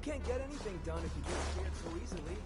can't get anything done if you get scared so easily.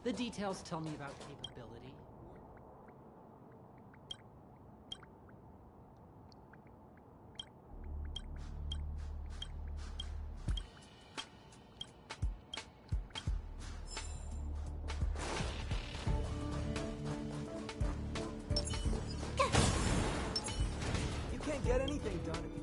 The details tell me about capability. You can't get anything done if you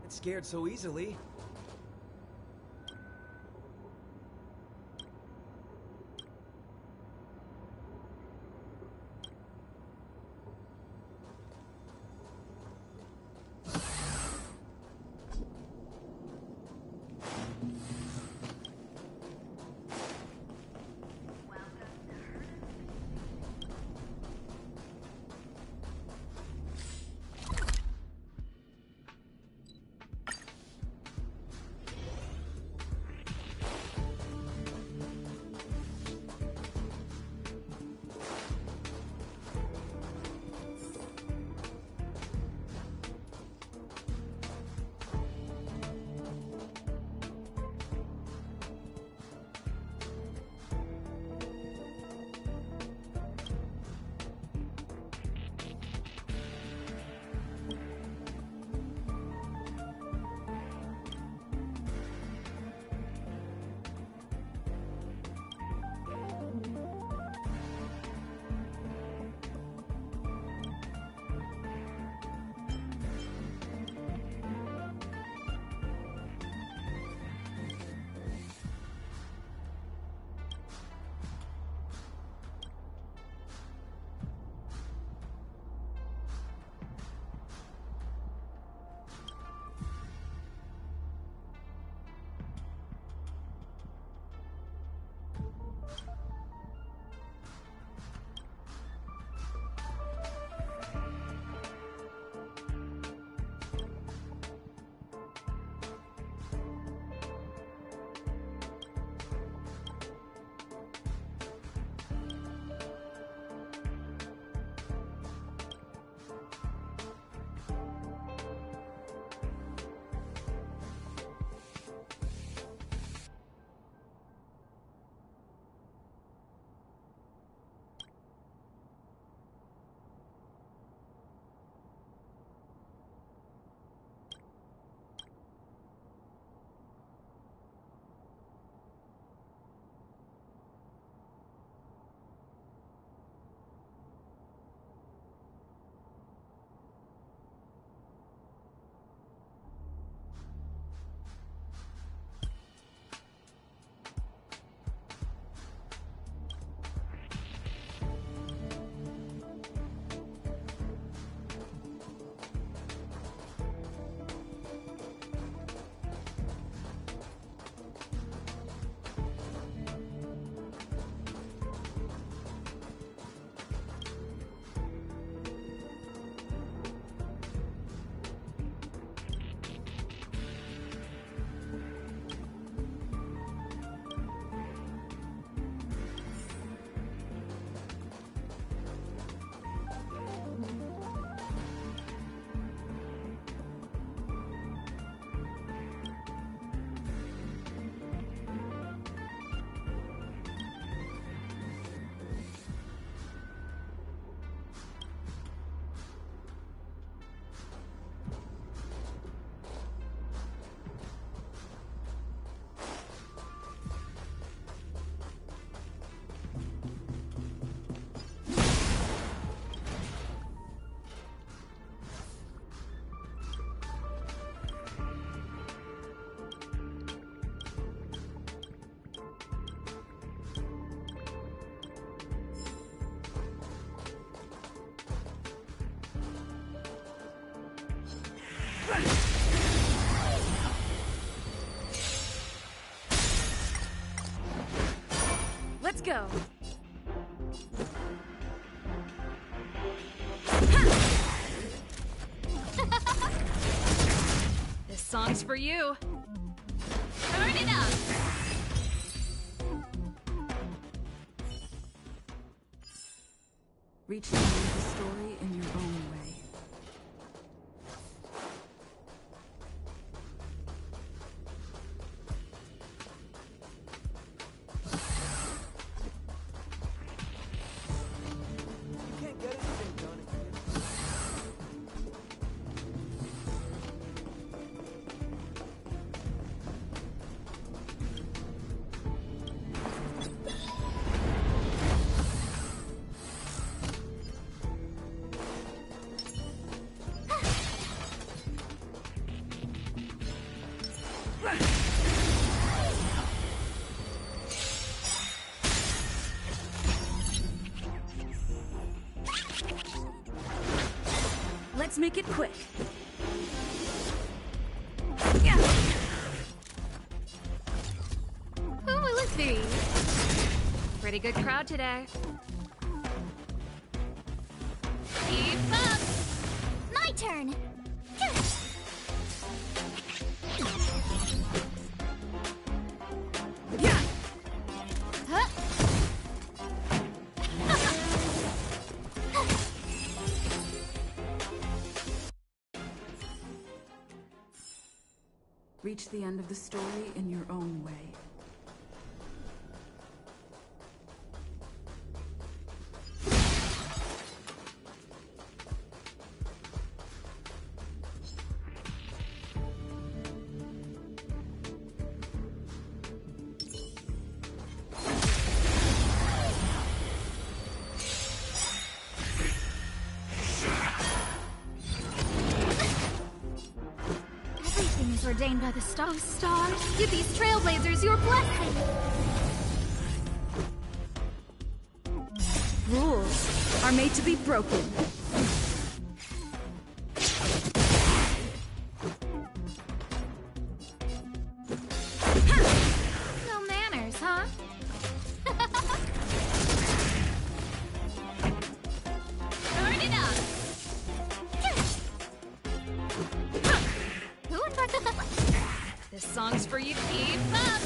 get scared so easily. Let's go. This song's for you. Turn it up. Reach the end of the story in your own way. You can't get anything done if you Let's make it quick. Who will it be? Pretty good crowd today. Keep up! My turn! Yeah. Huh? Reach the end of the story in your own way. Everything is ordained by the stars. Stars, give these trailblazers your blessing. Rules are made to be broken. No manners, huh? Turn it up. Who invited the... This song's for you. Keep up.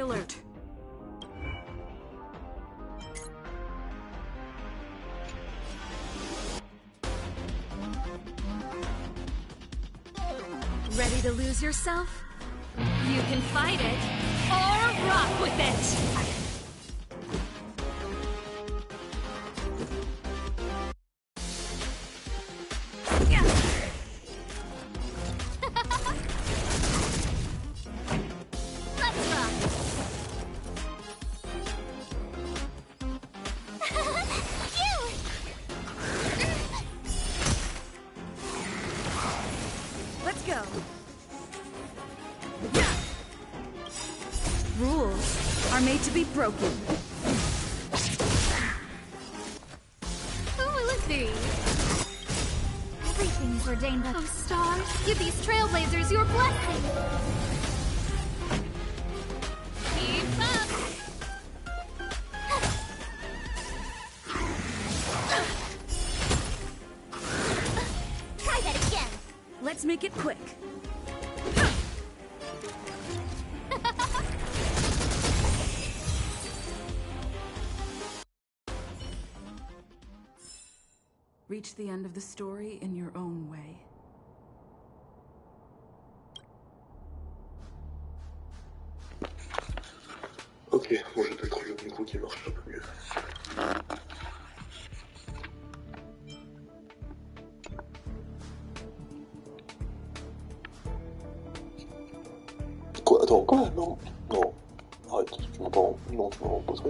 alert. Ready to lose yourself? You can fight it, or rock with it! Let's go. Rules are made to be broken. Who will it be? Everything is ordained by those stars. Give these trailblazers your blessing. Keep up. Try that again. Let's make it quick. Reach the end of the story in your own way. Ok, bon j'ai peut-être le micro qui marche un peu mieux. Quoi? Attends, quoi? Non, non. Arrête, tu m'entends? Non, tu m'en poses pas.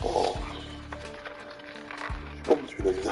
Oh, je sais pas où tu l'as mis là.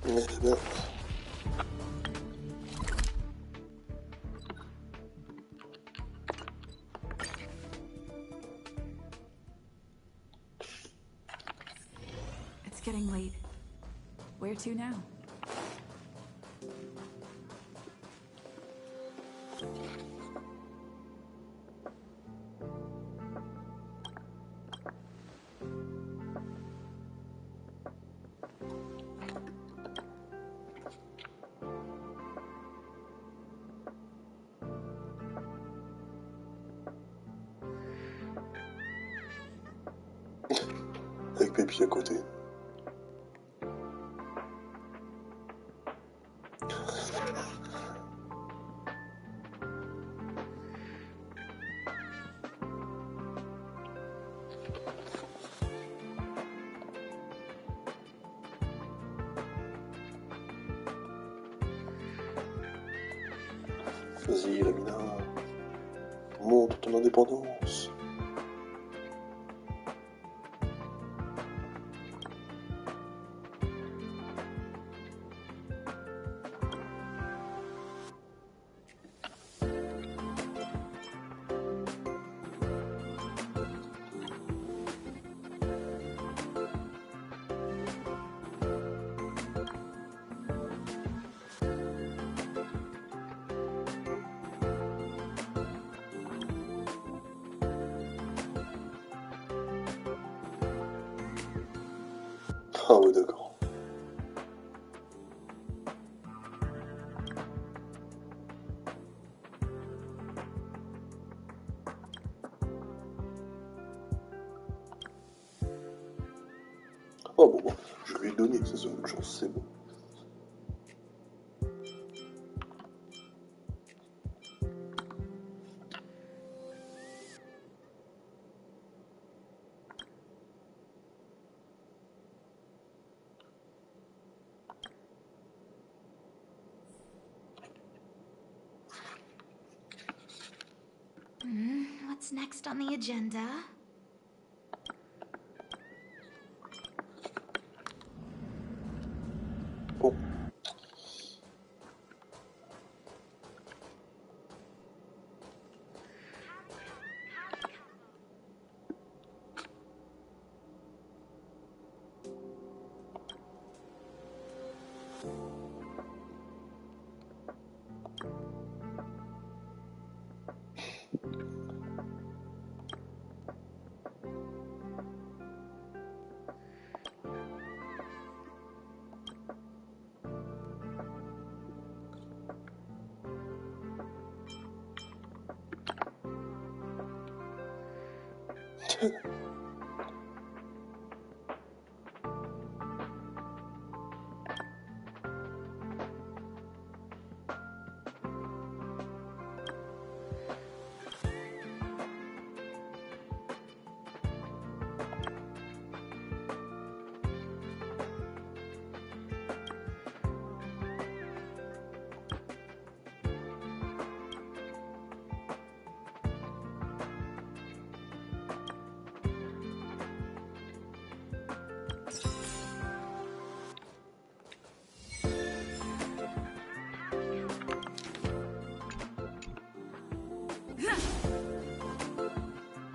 Merde. It's getting late. Where to now? Avec Pépi à côté. Vas-y, Lamina. Montre ton indépendance. Ah ouais, d'accord. Oh bon, je lui ai donné sa seconde chance, c'est bon. What's next on the agenda? Bon.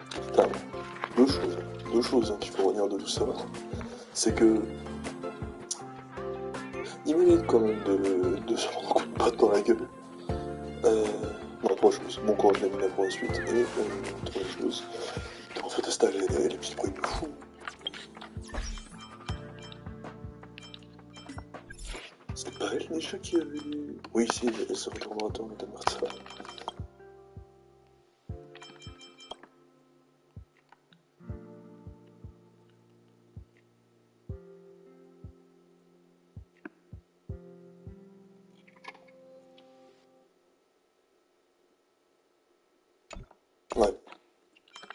Putain, deux choses qu'il faut retenir de tout ça, c'est que il mérite quand même de se prendre un coup de patte dans la gueule. Non, trois choses. Bon courage Lamina pour la suite. Et troisième chose, en fait installer les petits bruits de fou. C'est pas elle déjà qui avait... Oui, si, elle se retournera à Madame Martha. Ouais,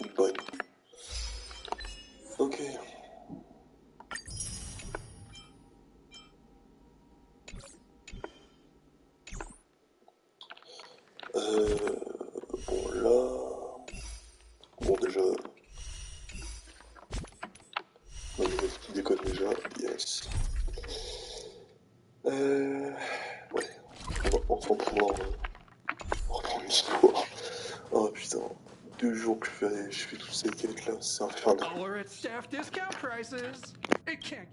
une bonne. Ok. Bon là... Bon déjà... Non mais qui déconne déjà, yes. Ouais, on va enfin pouvoir reprendre l'histoire. Oh putain, 2 jours que je fais toutes ces quêtes là, c'est infernal. Or at staff discount prices. It can't.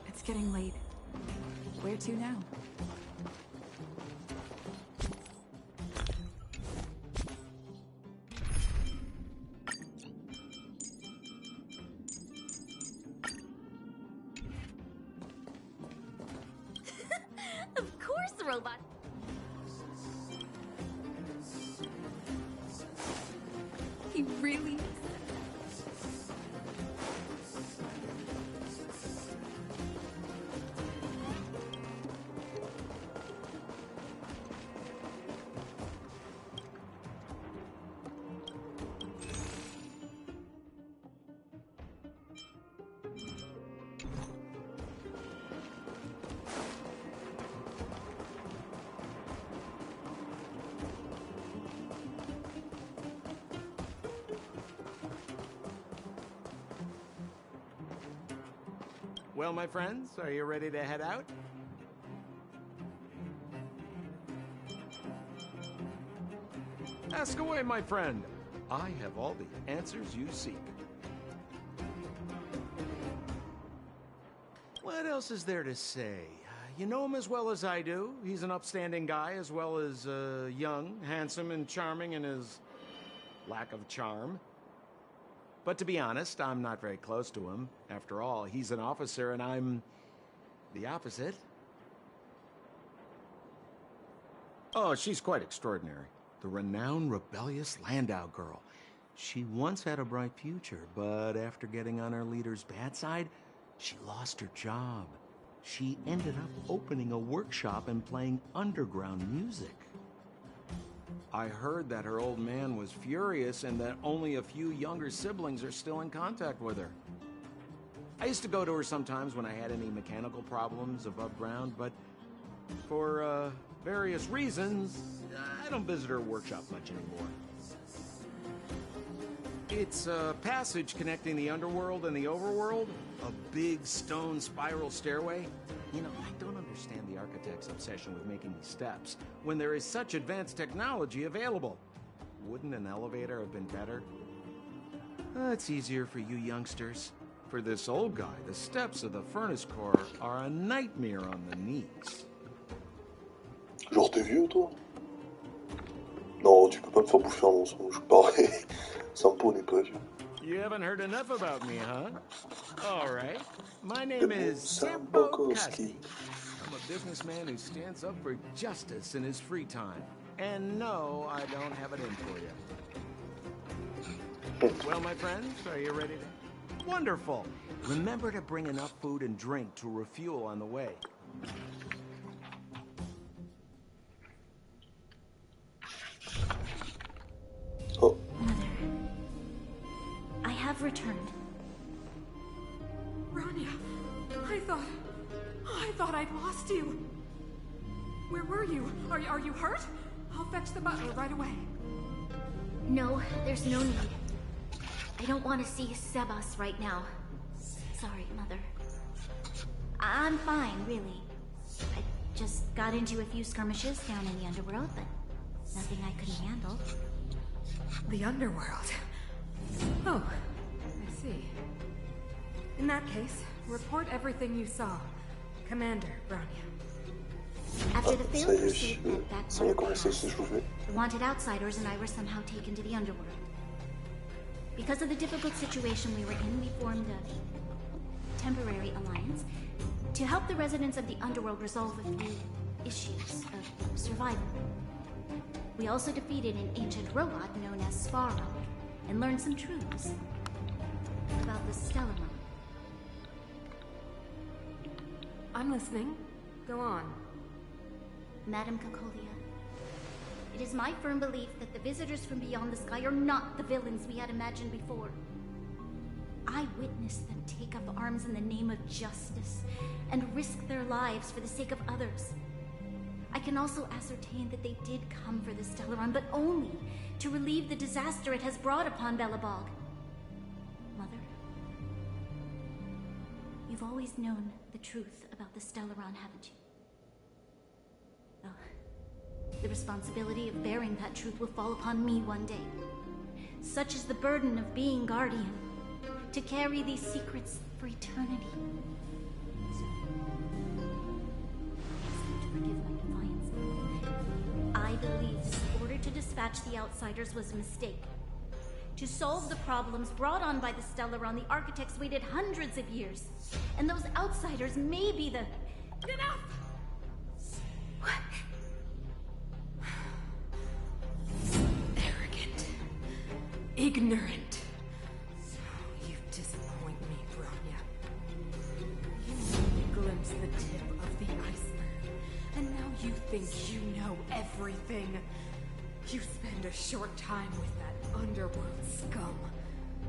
It's getting late. Where to now? Of course, robot. He really... Well, my friends, are you ready to head out? Ask away, my friend. I have all the answers you seek. What else is there to say? You know him as well as I do. He's an upstanding guy, as well as young, handsome, and charming in his lack of charm. But to be honest, I'm not very close to him. After all, he's an officer and I'm the opposite. Oh, she's quite extraordinary. The renowned rebellious Landau girl. She once had a bright future, but after getting on her leader's bad side, she lost her job. She ended up opening a workshop and playing underground music. I heard that her old man was furious and that only a few younger siblings are still in contact with her. I used to go to her sometimes when I had any mechanical problems above ground, but for various reasons, I don't visit her workshop much anymore. It's a passage connecting the underworld and the overworld, a big stone spiral stairway. You know, I don't understand the architect's obsession with making these steps when there is such advanced technology available. Wouldn't an elevator have been better? It's easier for you youngsters. For this old guy, the steps of the furnace core are a nightmare on the knees. Genre t'es vieux toi? Non, tu peux pas me faire bouffer un mensonge. Pareil, Sampo n'est pas vieux. You haven't heard enough about me, huh? All right. My name is Sampo Koski. I'm a businessman who stands up for justice in his free time. And no, I don't have it in for you. Well, my friends, are you ready to... Wonderful. Remember to bring enough food and drink to refuel on the way. Oh. Mother, I have returned. Rania, I thought I'd lost you. Where were you? Are you hurt? I'll fetch the butler right away. No, there's no need. I don't want to see Sebas right now. Sorry, Mother. I'm fine, really. I just got into a few skirmishes down in the underworld, but nothing I couldn't handle. The underworld? Oh, I see. In that case, report everything you saw. Commander, Branya. After the Ça failed y est, pursuit at that ça va commencer à s'échauffer. the wanted outsiders and I were somehow taken to the underworld. Because of the difficult situation we were in, we formed a temporary alliance to help the residents of the underworld resolve a few issues of survival. We also defeated an ancient robot known as Sparrow and learned some truths about the Stellaron. I'm listening. Go on. Madam Cacolia, it is my firm belief that the visitors from beyond the sky are not the villains we had imagined before. I witnessed them take up arms in the name of justice and risk their lives for the sake of others. I can also ascertain that they did come for the Stellaron, but only to relieve the disaster it has brought upon Belobog. Mother, you've always known the truth about the Stellaron, haven't you? Oh, the responsibility of bearing that truth will fall upon me one day. Such is the burden of being guardian, to carry these secrets for eternity. So, forgive my defiance. I believe the order to dispatch the outsiders was a mistake. To solve the problems brought on by the Stellaron, the architects waited hundreds of years. And those outsiders may be the... Enough! What? Arrogant. Ignorant. You disappoint me, Branya. You only glimpsed the tip of the iceberg, and now you think you know everything. You spend a short time with that underworld scum,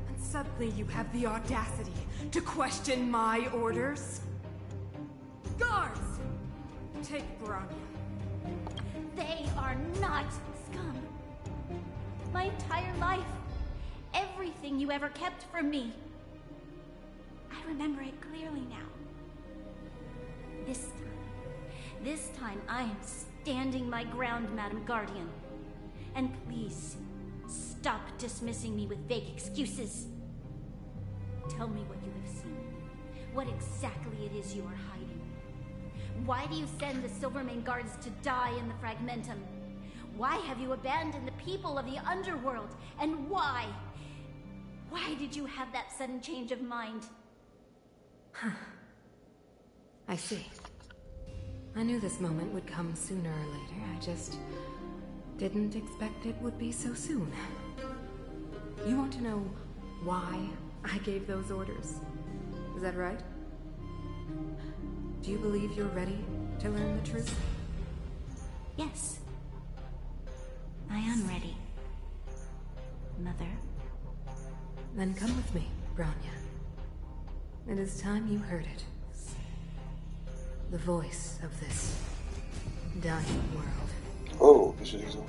and suddenly you have the audacity to question my orders? Guards! Take Branya. They are not scum. My entire life, everything you ever kept from me. I remember it clearly now. time, I am standing my ground, Madam Guardian. And please, stop dismissing me with vague excuses. Tell me what you have seen. What exactly it is you are hiding. Why do you send the Silvermane guards to die in the Fragmentum? Why have you abandoned the people of the underworld? And why? Why did you have that sudden change of mind? I see. I knew this moment would come sooner or later. I just didn't expect it would be so soon. You want to know why I gave those orders? Is that right? Do you believe you're ready to learn the truth? Yes. I am ready. Mother. Then come with me, Bronya. It is time you heard it. The voice of this dying world. Oh, qu'est-ce que c'est que ça?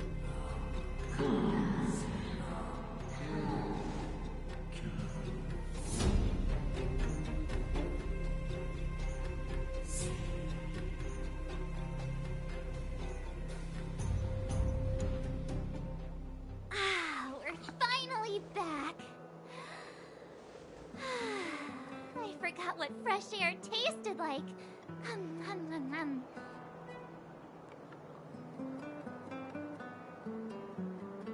We're finally back. I forgot what fresh air tasted like.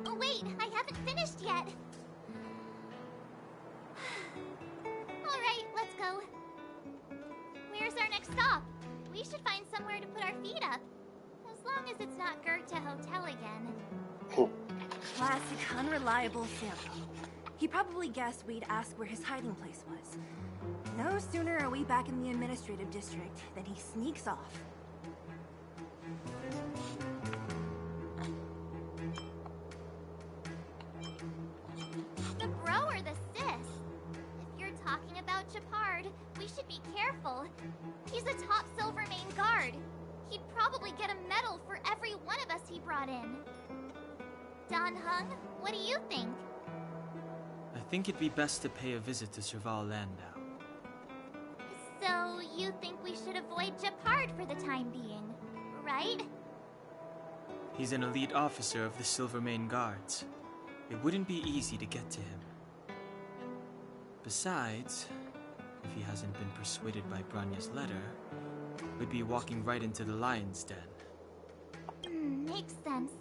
Oh, wait, I haven't finished yet. All right, let's go. Where's our next stop? We should find somewhere to put our feet up. As long as it's not Goethe Hotel again. Classic unreliable Sampo. He probably guessed we'd ask where his hiding place was. No sooner are we back in the administrative district than he sneaks off. The bro or the sis? If you're talking about Chapard, we should be careful. He's a top Silvermane guard. He'd probably get a medal for every one of us he brought in. Don Hung, what do you think? I think it'd be best to pay a visit to Serval Landau. So, you think we should avoid Chapard for the time being, right? He's an elite officer of the Silvermane Guards. It wouldn't be easy to get to him. Besides, if he hasn't been persuaded by Branya's letter, we'd be walking right into the Lion's Den. Makes sense.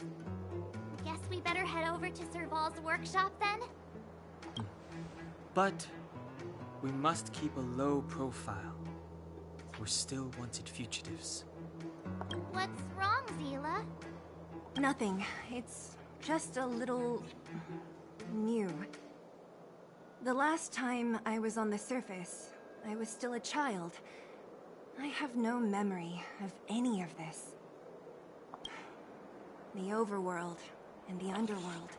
Guess we better head over to Serval's workshop then? But we must keep a low profile. We're still wanted fugitives. What's wrong, Zila? Nothing. It's just a little... new. The last time I was on the surface, I was still a child. I have no memory of any of this. The overworld and the underworld.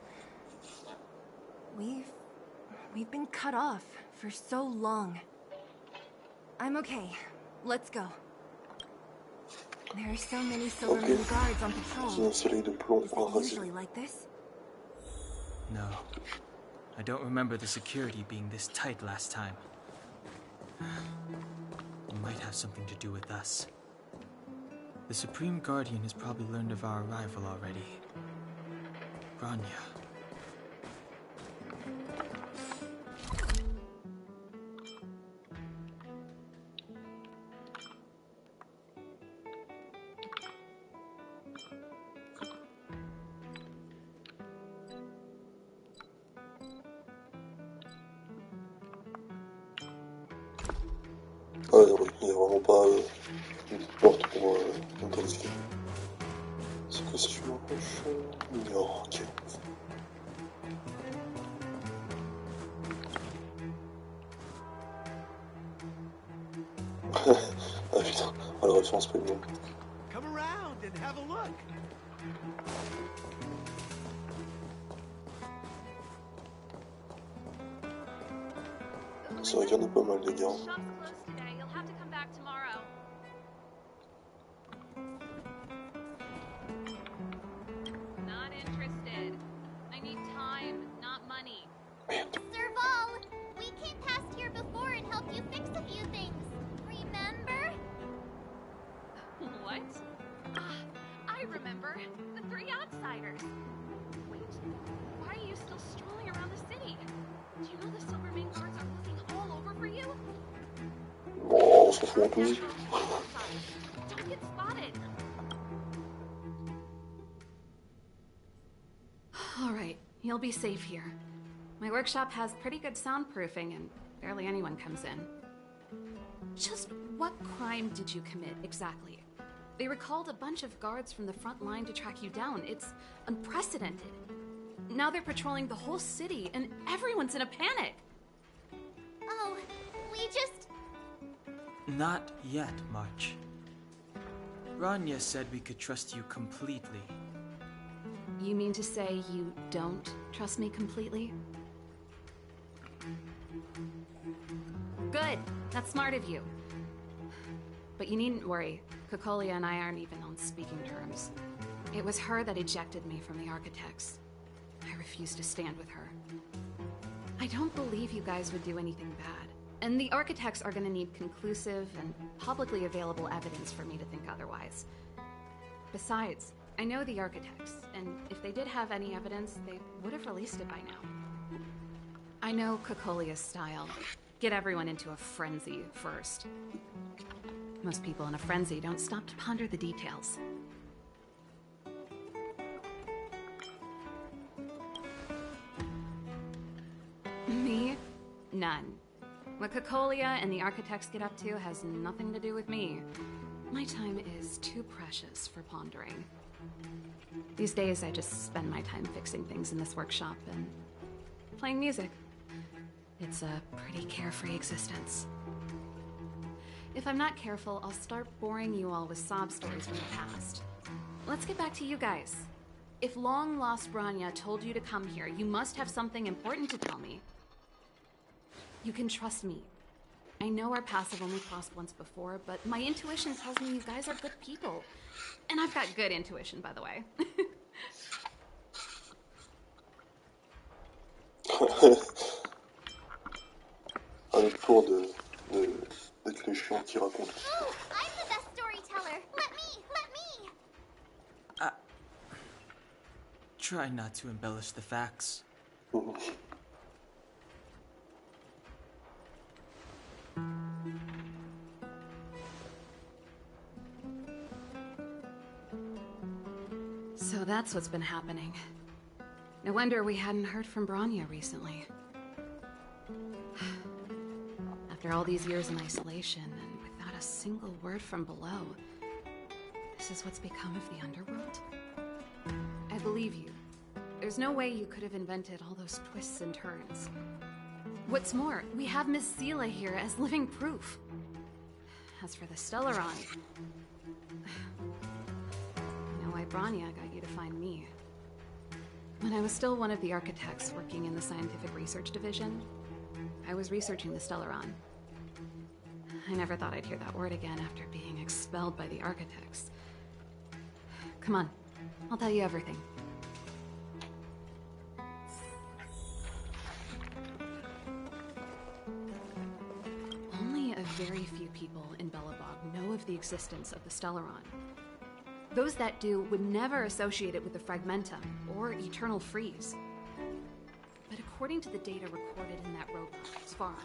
We've been cut off for so long. I'm okay. Let's go. There are so many Silvermane guards on patrol. C'est un soleil de plomb Is it enragé. usually like this? No. I don't remember the security being this tight last time. It might have something to do with us. The Supreme Guardian has probably learned of our arrival already. Bronya. Ah non, il n'y a vraiment pas une porte pour monter l'escalier. C'est quoi si je m'approche? Non, ok. Ah putain, ah, la référence pas bien. Come around and have a look. C'est vrai qu'il y en a pas mal, les gars. Shop's closed today. You'll have to come back tomorrow. Not interested. I need time, not money. Serval, we came past here before and helped you fix a few things. Remember? What? s'en fout en tout. Don't get spotted. All right, you'll be safe here. My workshop has pretty good soundproofing and barely anyone comes in. Just what crime did you commit exactly? They recalled a bunch of guards from the front line to track you down. It's unprecedented. Now they're patrolling the whole city and everyone's in a panic. Oh, we just... Not yet, March. Rania said we could trust you completely. You mean to say you don't trust me completely? Good. That's smart of you. But you needn't worry. Kokolia and I aren't even on speaking terms. It was her that ejected me from the Architects. I refused to stand with her. I don't believe you guys would do anything bad. And the Architects are gonna need conclusive and publicly available evidence for me to think otherwise. Besides, I know the Architects, and if they did have any evidence, they would have released it by now. I know Kokolia's style. Get everyone into a frenzy first. Most people in a frenzy don't stop to ponder the details. Me? None. What Kokolia and the Architects get up to has nothing to do with me. My time is too precious for pondering. These days, I just spend my time fixing things in this workshop and playing music. It's a pretty carefree existence. If I'm not careful, I'll start boring you all with sob stories from the past. Let's get back to you guys. If long-lost Rania told you to come here, you must have something important to tell me. You can trust me. I know our paths have only crossed once before, but my intuition tells me you guys are good people. And I've got good intuition, by the way. Avec pour d'être les chiants qui racontent. Ooh, I'm the best storyteller. Let me. Try not to embellish the facts. So that's what's been happening. No wonder we hadn't heard from Branya recently. After all these years in isolation and without a single word from below, this is what's become of the underworld? I believe you. There's no way you could have invented all those twists and turns. What's more, we have Miss Sela here as living proof. As for the Stellaron, I know why Branya got you to find me. When I was still one of the Architects working in the Scientific Research Division, I was researching the Stellaron. I never thought I'd hear that word again after being expelled by the Architects. Come on, I'll tell you everything. Only a very few people in Belobog know of the existence of the Stellaron. Those that do would never associate it with the Fragmentum or Eternal Freeze. But according to the data recorded in that robot, Svarog,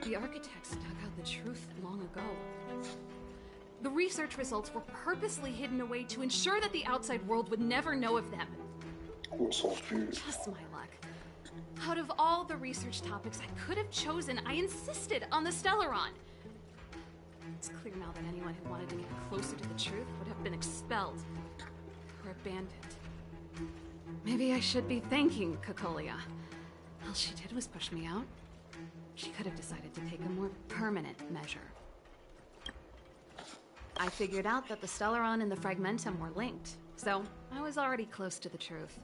the Architects dug out the truth long ago. The research results were purposely hidden away to ensure that the outside world would never know of them. Just my luck. Out of all the research topics I could have chosen, I insisted on the Stellaron. It's clear now that anyone who wanted to get closer to the truth would have been expelled or abandoned. Maybe I should be thanking Kokolia. All she did was push me out. She could have decided to take a more permanent measure. I figured out that the Stellaron and the Fragmentum were linked, so I was already close to the truth.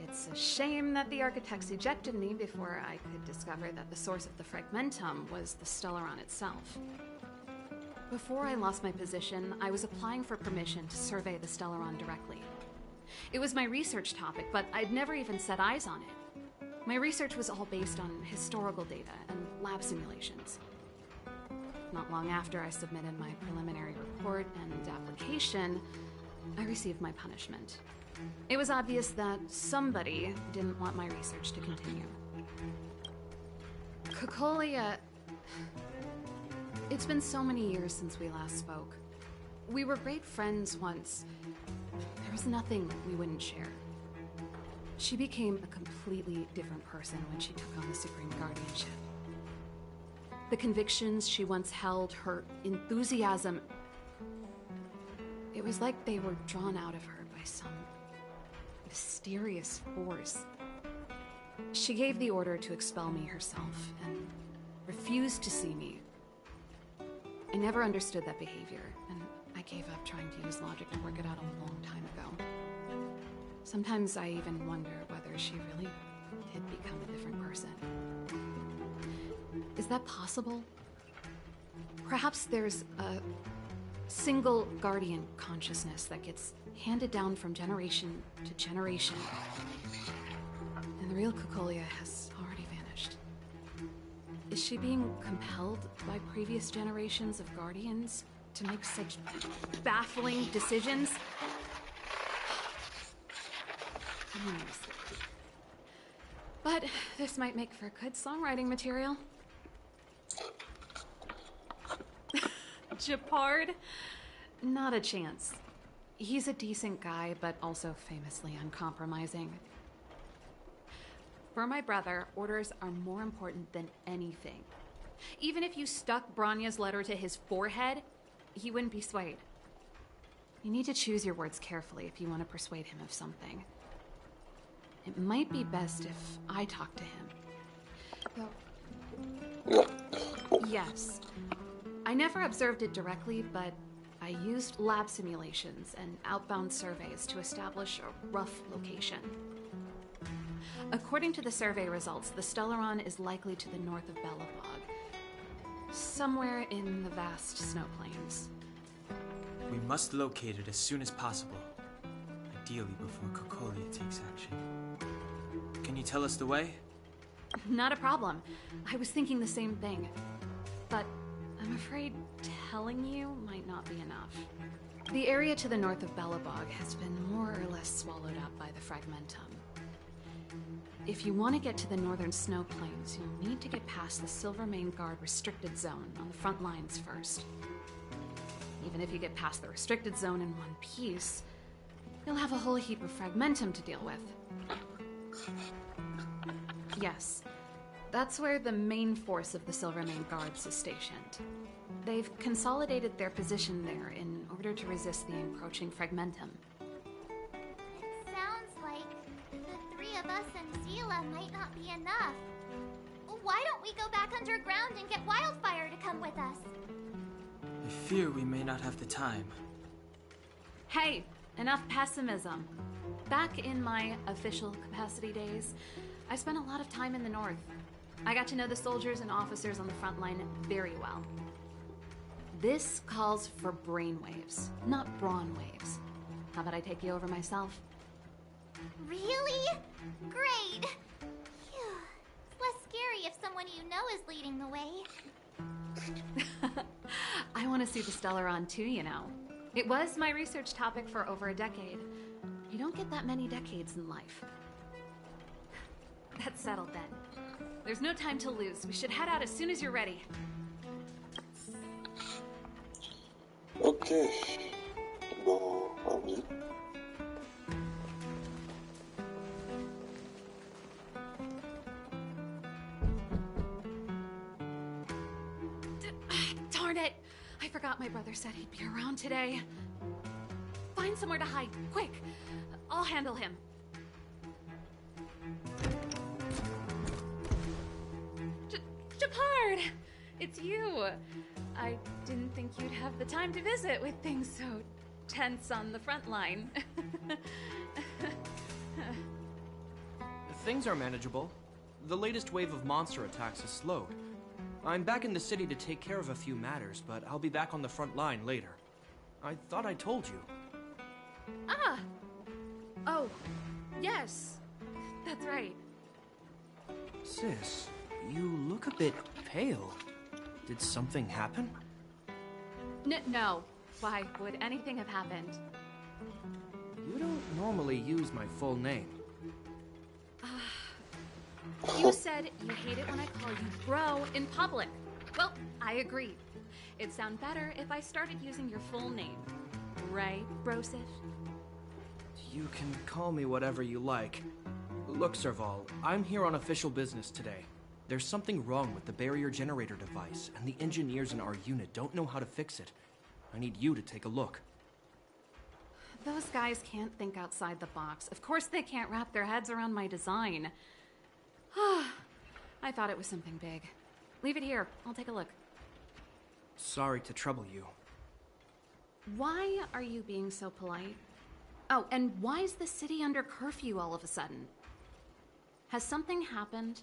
It's a shame that the Architects ejected me before I could discover that the source of the Fragmentum was the Stellaron itself. Before I lost my position, I was applying for permission to survey the Stellaron directly. It was my research topic, but I'd never even set eyes on it. My research was all based on historical data and lab simulations. Not long after I submitted my preliminary report and application, I received my punishment. It was obvious that somebody didn't want my research to continue. Kokolia... It's been so many years since we last spoke. We were great friends once. There was nothing we wouldn't share. She became a completely different person when she took on the Supreme Guardianship. The convictions she once held, her enthusiasm, it was like they were drawn out of her by some mysterious force. She gave the order to expel me herself and refused to see me. I never understood that behavior, and I gave up trying to use logic to work it out a long time ago. Sometimes I even wonder whether she really did become a different person. Is that possible? Perhaps there's a single guardian consciousness that gets handed down from generation to generation, and the real Cocolia has already vanished. Is she being compelled by previous generations of guardians to make such baffling decisions? But this might make for good songwriting material. Japard? Not a chance. He's a decent guy, but also famously uncompromising. For my brother, orders are more important than anything. Even if you stuck Bronya's letter to his forehead, he wouldn't be swayed. You need to choose your words carefully if you want to persuade him of something. It might be best if I talk to him. Though, yes. I never observed it directly, but I used lab simulations and outbound surveys to establish a rough location. According to the survey results, the Stellaron is likely to the north of Belobog, somewhere in the vast snow plains. We must locate it as soon as possible, ideally before Cocolia takes action. Can you tell us the way? Not a problem. I was thinking the same thing. But I'm afraid telling you might not be enough. The area to the north of Belobog has been more or less swallowed up by the Fragmentum. If you want to get to the northern snow plains, you'll need to get past the Silvermane Guard restricted zone on the front lines first. Even if you get past the restricted zone in one piece, you'll have a whole heap of Fragmentum to deal with. Yes, that's where the main force of the Silvermane Guards is stationed. They've consolidated their position there in order to resist the encroaching Fragmentum. It sounds like the three of us and Zila might not be enough. Why don't we go back underground and get Wildfire to come with us? I fear we may not have the time. Hey, enough pessimism. Back in my official capacity days, I spent a lot of time in the north. I got to know the soldiers and officers on the front line very well. This calls for brainwaves, not brawn waves. How about I take you over myself? Really? Great! Phew. It's less scary if someone you know is leading the way. I want to see the Stellaron too, you know. It was my research topic for over a decade. You don't get that many decades in life. That's settled then. There's no time to lose. We should head out as soon as you're ready. Ok. Bon, allons-y. Darn it! I forgot my brother said he'd be around today. Find somewhere to hide, quick! I'll handle him. Japard! It's you! I didn't think you'd have the time to visit with things so tense on the front line. Things are manageable. The latest wave of monster attacks is slowed. I'm back in the city to take care of a few matters, but I'll be back on the front line later. I thought I told you. Ah! Oh, yes. That's right. Sis, you look a bit pale. Did something happen? No. Why would anything have happened? You don't normally use my full name. You said you hate it when I call you bro in public. Well, I agree. It'd sound better if I started using your full name. Right, Brosif? You can call me whatever you like. Look, Serval, I'm here on official business today. There's something wrong with the barrier generator device, and the engineers in our unit don't know how to fix it. I need you to take a look. Those guys can't think outside the box. Of course they can't wrap their heads around my design. I thought it was something big. Leave it here. I'll take a look. Sorry to trouble you. Why are you being so polite? Oh, and why is the city under curfew all of a sudden? Has something happened?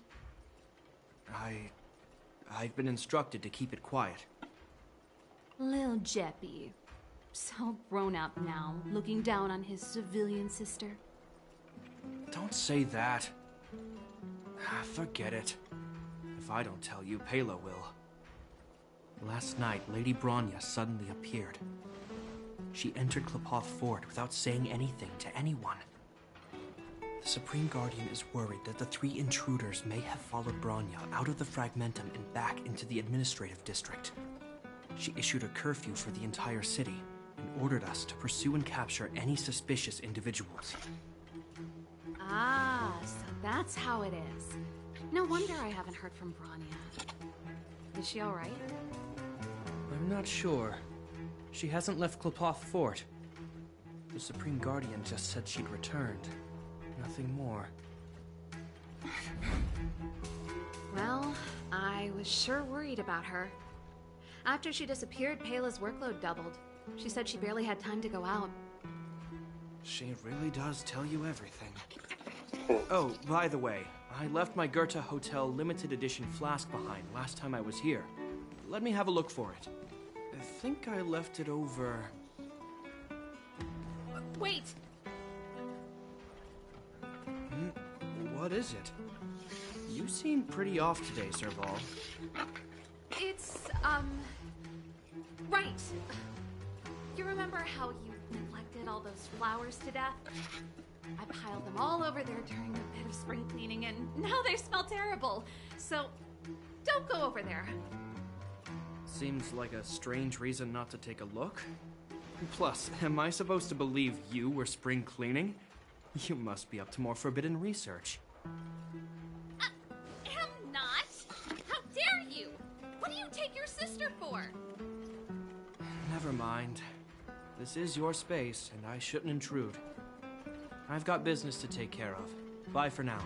I've been instructed to keep it quiet. Lil Jeppy. So grown up now, looking down on his civilian sister. Don't say that. Forget it. If I don't tell you, Pela will. Last night, Lady Bronya suddenly appeared. She entered Klipov Fort without saying anything to anyone. The Supreme Guardian is worried that the 3 intruders may have followed Bronya out of the Fragmentum and back into the administrative district. She issued a curfew for the entire city and ordered us to pursue and capture any suspicious individuals. Ah, so that's how it is. No wonder I haven't heard from Bronya. Is she all right? I'm not sure. She hasn't left Klipov Fort. The Supreme Guardian just said she'd returned. Nothing more. Well, I was sure worried about her. After she disappeared, Pela's workload doubled. She said she barely had time to go out. She really does tell you everything. Oh, by the way, I left my Goethe Hotel limited edition flask behind last time I was here. Let me have a look for it. I think I left it over... Wait! What is it? You seem pretty off today, Serval. It's, right. You remember how you neglected all those flowers to death? I piled them all over there during a bit of spring cleaning, and now they smell terrible. So, don't go over there. Seems like a strange reason not to take a look. Plus, am I supposed to believe you were spring cleaning? You must be up to more forbidden research. Am not! How dare you! What do you take your sister for? Never mind. This is your space, and I shouldn't intrude. I've got business to take care of. Bye for now.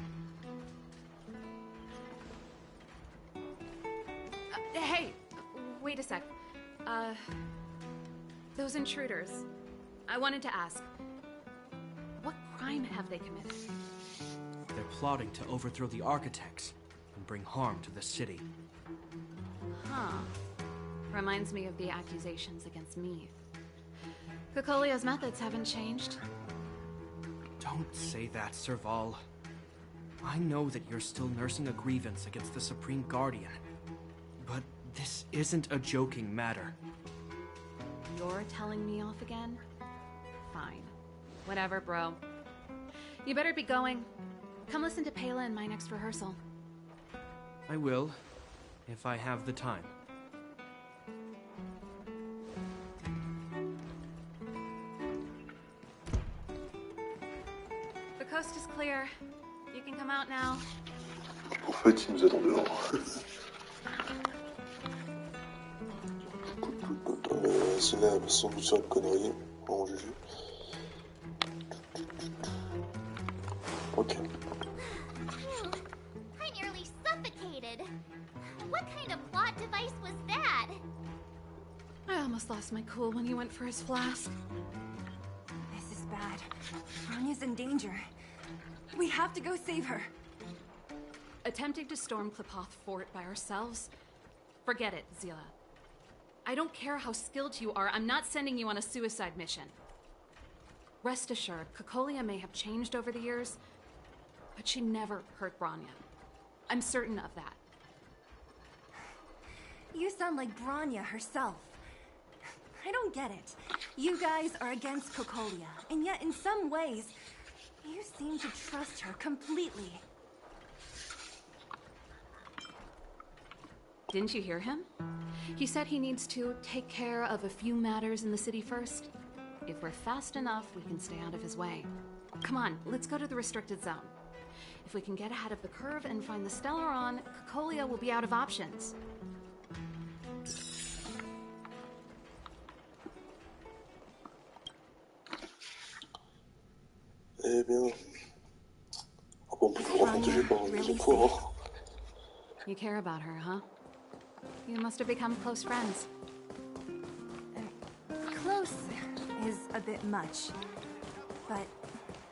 Hey! Wait a sec. Those intruders. I wanted to ask, what crime have they committed? They're plotting to overthrow the architects and bring harm to the city. Huh. Reminds me of the accusations against me. Kokolia's methods haven't changed. Don't say that, Serval. I know that you're still nursing a grievance against the Supreme Guardian. But this isn't a joking matter. You're telling me off again? Fine. Whatever, bro. You better be going. Come listen to Pela in my next rehearsal. I will, if I have the time. The coast is clear. You can come out now. En fait, il nous attend dehors. C'est là, sans doute sur une connerie, en juger. Ok. I nearly suffocated. What kind of plot device was that? I almost lost my cool when he went for his flask. This is bad. Anya's in danger. We have to go save her. Attempting to storm Klipov Fort by ourselves? Forget it, Zila. I don't care how skilled you are, I'm not sending you on a suicide mission. Rest assured, Kokolia may have changed over the years, but she never hurt Bronya. I'm certain of that. You sound like Bronya herself. I don't get it. You guys are against Kokolia, and yet in some ways, you seem to trust her completely. Didn't you hear him? He said he needs to take care of a few matters in the city first. If we're fast enough, we can stay out of his way. Come on, let's go to the restricted zone. If we can get ahead of the curve and find the Stellaron, Cacolia will be out of options. Eh bien... Ah bon, on peut toujours protéger par une deuxième fois, hein. You care about her, huh? You must have become close friends. Close is a bit much, but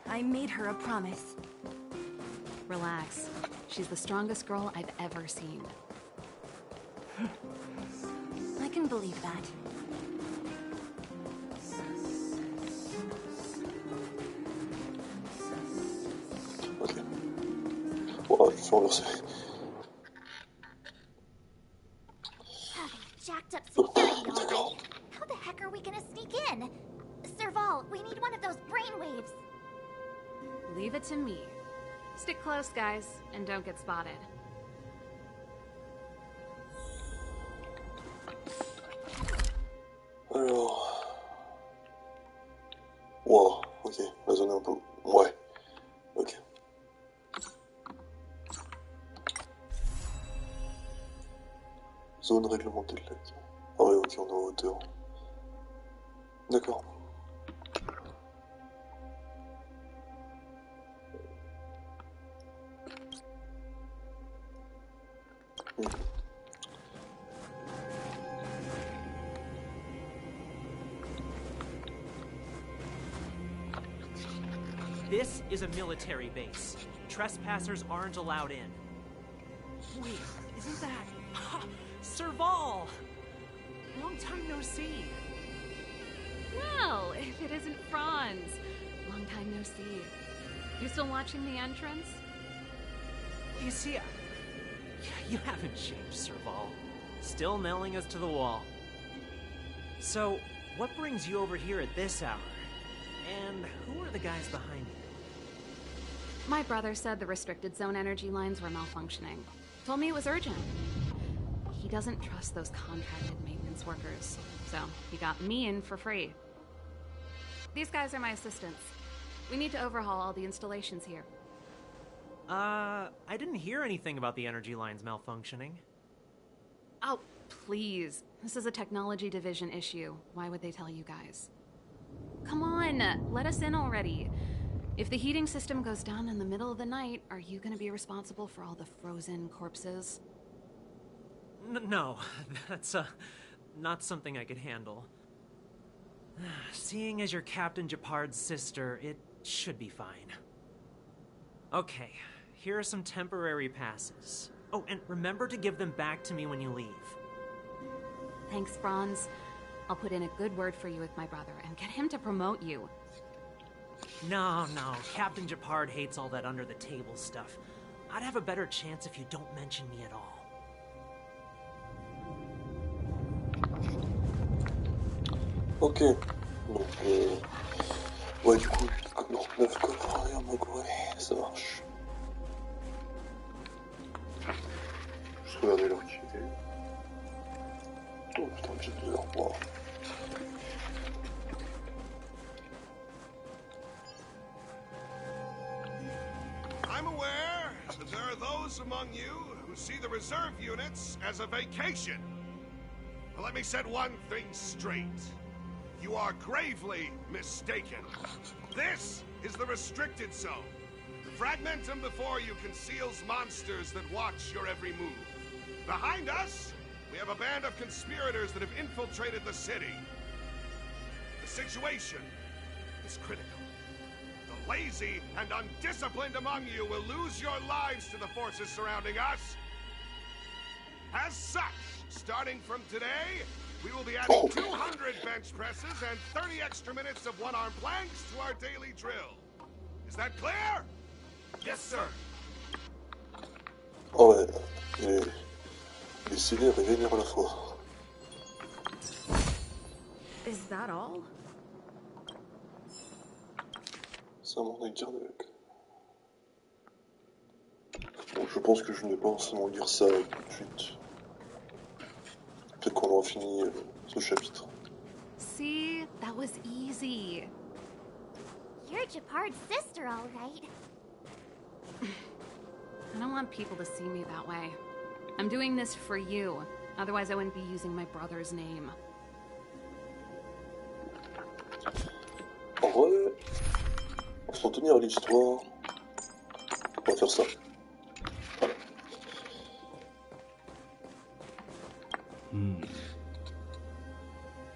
I made her a promise. Relax. She's the strongest girl I've ever seen. I can believe that. Ok. Bon, je vais renverser. Jacked up security already. How the heck are we gonna sneak in? Serval, we need one of those brainwaves. Leave it to me. Stick close, guys, and don't get spotted. Alors... Wow, ok, la zone est un peu... Ouais, ok. Zone réglementée de lac. Ah ouais, ok, on est en hauteur. D'accord. This is a military base. Trespassers aren't allowed in. Wait, isn't that... Serval! Long time no see. Well, if it isn't Franz. Long time no see. You still watching the entrance? You see, you haven't changed, Serval. Still nailing us to the wall. So, what brings you over here at this hour? And who are the guys behind you? My brother said the restricted zone energy lines were malfunctioning. Told me it was urgent. He doesn't trust those contracted maintenance workers, so he got me in for free. These guys are my assistants. We need to overhaul all the installations here. I didn't hear anything about the energy lines malfunctioning. Oh, please. This is a technology division issue. Why would they tell you guys? Come on, let us in already. If the heating system goes down in the middle of the night, are you going to be responsible for all the frozen corpses? No, that's not something I could handle. Seeing as you're Captain Japard's sister, it should be fine. Okay, here are some temporary passes. Oh, and remember to give them back to me when you leave. Thanks, Franz. I'll put in a good word for you with my brother and get him to promote you. No, Captain Japard hates all that under-the-table stuff. I'd have a better chance if you don't mention me at all. Ok, donc ouais, du coup, 9 coffres arrière, donc ouais, ça marche. Je regardais l'heure qui était. Oh putain, j'ai 2 heures. Wow. I'm aware that there are those among you who see the reserve units as a vacation. But let me set one thing straight. You are gravely mistaken. This is the restricted zone. Fragmentum before you conceals monsters that watch your every move. Behind us, we have a band of conspirators that have infiltrated the city. The situation is critical. The lazy and undisciplined among you will lose your lives to the forces surrounding us. As such, starting from today, we will be adding 200 bench presses and 30 extra minutes of one-arm planks to our daily drill. Is that clear? Yes, sir. Oh ouais, les sévères et vénères à la fois. Is that all? C'est un monde cardiaque. Bon, je pense que je ne vais pas forcément lire ça tout de suite. c'est qu'on aura fini ce chapitre. See, that was easy. You're Japard's sister, all right. I don't want people to see me that way. I'm doing this for you. Otherwise, I wouldn't be using my brother's name. En vrai, sans tenir à l'histoire, on va faire ça. Voilà.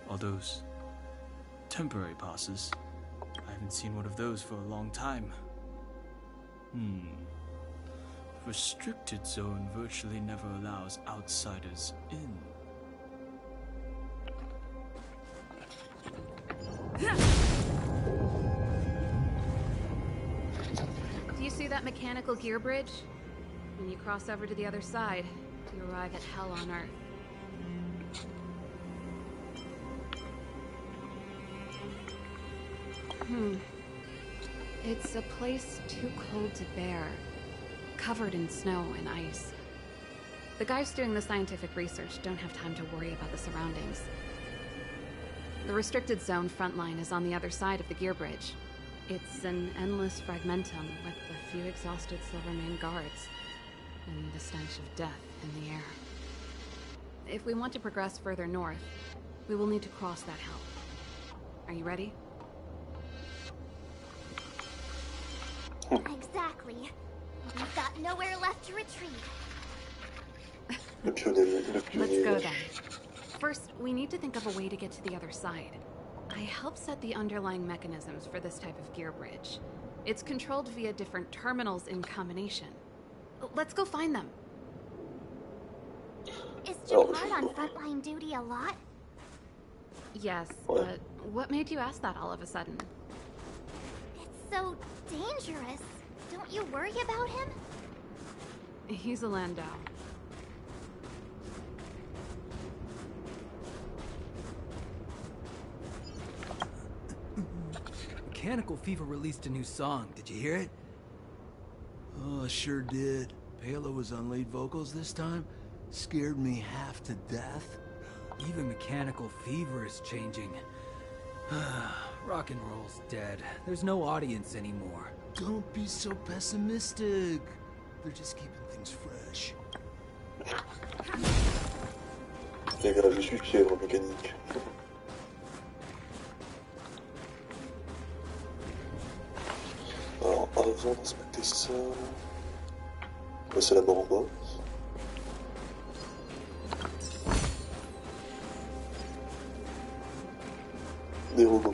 All those temporary passes. I haven't seen one of those for a long time. Restricted zone virtually never allows outsiders in. Do you see that mechanical gear bridge? When you cross over to the other side, you arrive at Hell on Earth. It's a place too cold to bear, covered in snow and ice. The guys doing the scientific research don't have time to worry about the surroundings. The restricted zone front line is on the other side of the gear bridge. It's an endless fragmentum with a few exhausted Silvermane guards, and the stench of death in the air. If we want to progress further north, we will need to cross that hell. Are you ready? Exactly. We've got nowhere left to retreat. Le pionnier. Let's go then. First, we need to think of a way to get to the other side. I helped set the underlying mechanisms for this type of gear bridge. It's controlled via different terminals in combination. Let's go find them. Is Japard on frontline duty a lot? Yes, but what made you ask that all of a sudden? It's so dangerous. Don't you worry about him? He's a Landau. Mechanical Fever released a new song. Did you hear it? Oh, sure did. Pela was on lead vocals this time. Scared me half to death. Even Mechanical Fever is changing. Rock and roll's dead. There's no audience anymore. Don't be so pessimistic. They're just keeping things fresh. Les gars, je suis fièvre mécanique. Alors, avant d'inspecter ça... c'est la mort en bas. Des robots.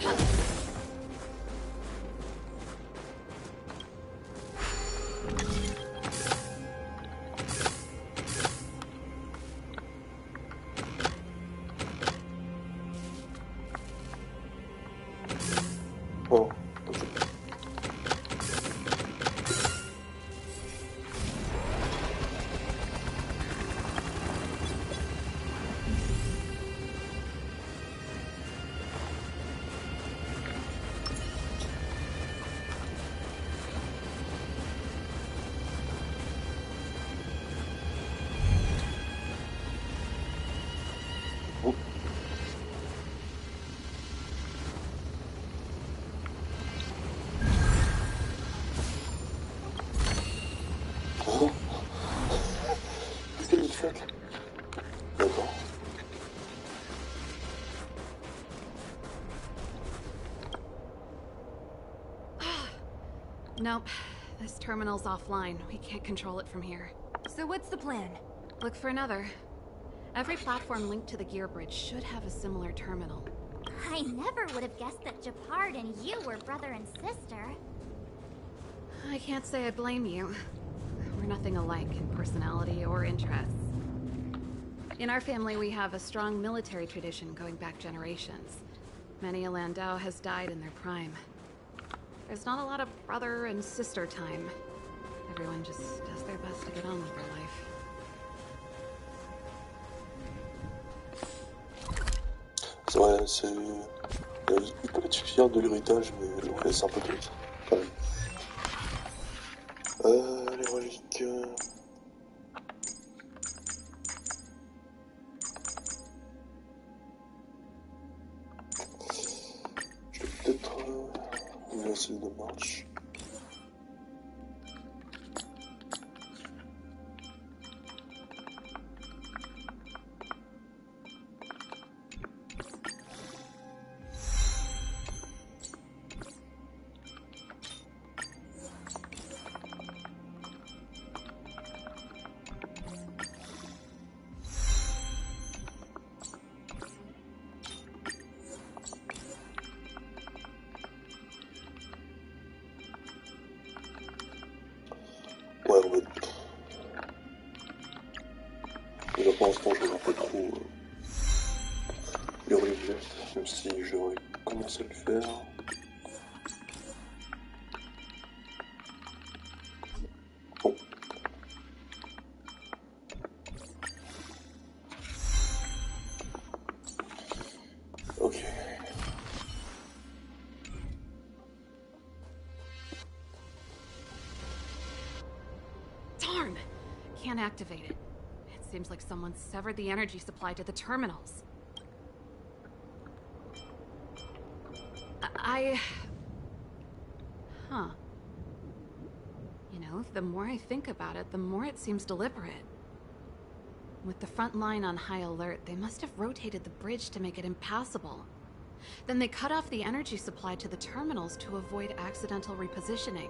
Oh, ok. D'accord. Nope. This terminal's offline. We can't control it from here. So what's the plan? Look for another. Every platform linked to the gear bridge should have a similar terminal. I never would have guessed that Japard and you were brother and sister. I can't say I blame you. We're nothing alike in personality or interests. In our family, we have a strong military tradition going back generations. Many a Landau has died in their prime. There's not a lot of brother and sister time. Everyone just does their best to get on with their life. C'est vrai, c'est... Ils peuvent être fiers de l'héritage, mais ouais, c'est un peu triste, quand même. Les reliques... s'il ne marche. Ouais, on va... Déjà pour l'instant, je vois pas trop les reliefs, même si j'aurais commencé à le faire. Bon. Ok. Darn! Can't activate it. It seems like someone severed the energy supply to the terminals. Huh. You know, the more I think about it, the more it seems deliberate. With the front line on high alert, they must have rotated the bridge to make it impassable. Then they cut off the energy supply to the terminals to avoid accidental repositioning.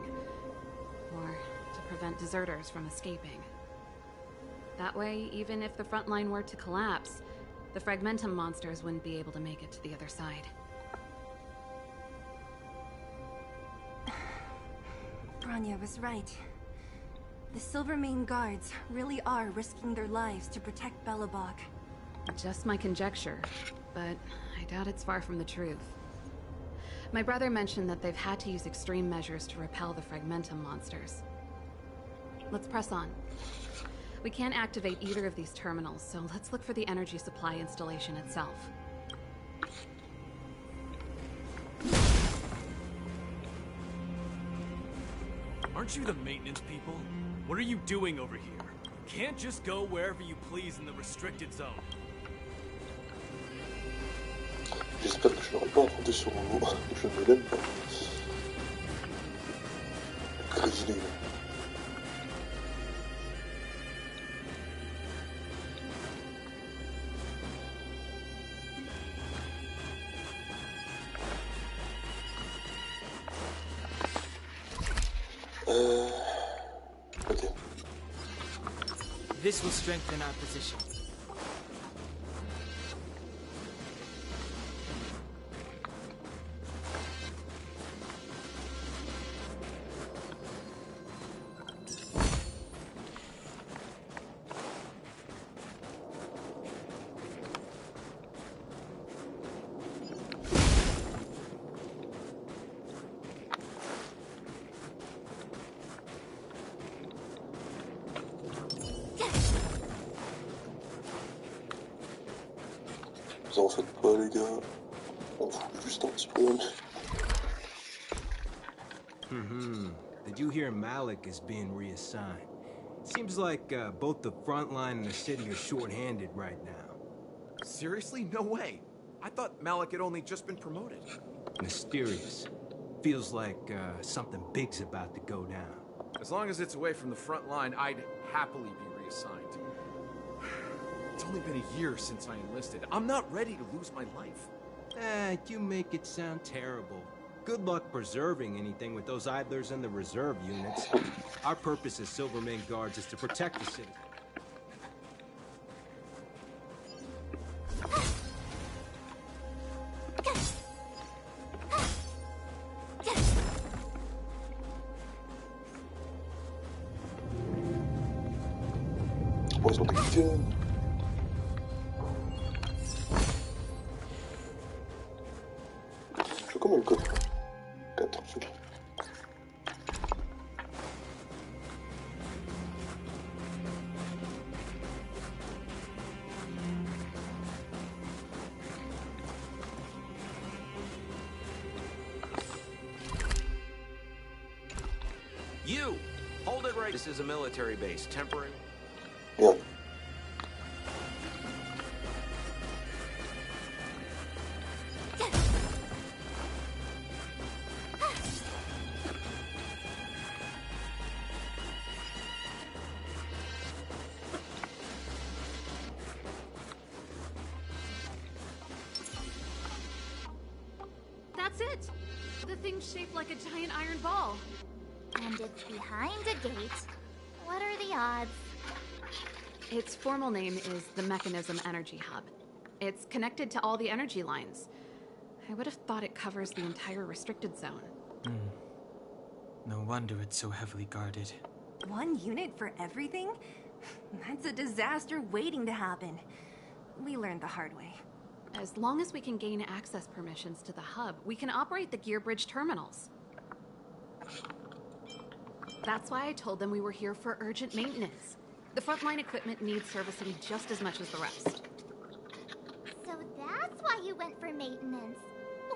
Or to prevent deserters from escaping. That way, even if the front line were to collapse, the Fragmentum monsters wouldn't be able to make it to the other side. Bronya was right. The Silvermane guards really are risking their lives to protect Belobog. Just my conjecture, but I doubt it's far from the truth. My brother mentioned that they've had to use extreme measures to repel the Fragmentum monsters. Let's press on. We can't activate either of these terminals, so let's look for the energy supply installation itself. Aren't you the maintenance people? What are you doing over here? You can't just go wherever you please in the restricted zone. J'espère que je n'aurai pas entendu sur mon mot. Je ne l'aime pas. Grizzly. Ok. This will strengthen our position. Vous en faites pas, les gars. On fout juste un petit peu. Did you hear Malik is being reassigned? Seems like both the front line and the city are short-handed right now. Seriously? No way. I thought Malik had only just been promoted. Mysterious. Feels like something big's about to go down. As long as it's away from the front line, I'd happily be reassigned. It's only been a year since I enlisted. I'm not ready to lose my life. You make it sound terrible. Good luck preserving anything with those idlers and the reserve units. Our purpose as Silvermane guards is to protect the city. Bon, ils sont techniques. Je fais comment le code 4, ok. You! Hold it right. This is a military base. Temporary. Yeah. That's it! The thing's shaped like a giant iron ball. And it's behind a gate. What are the odds? Its formal name is the Mechanism Energy Hub. It's connected to all the energy lines. I would have thought it covers the entire restricted zone. No wonder it's so heavily guarded. One unit for everything? That's a disaster waiting to happen. We learned the hard way. As long as we can gain access permissions to the hub, we can operate the gear bridge terminals. That's why I told them we were here for urgent maintenance. The frontline equipment needs servicing just as much as the rest. So that's why you went for maintenance.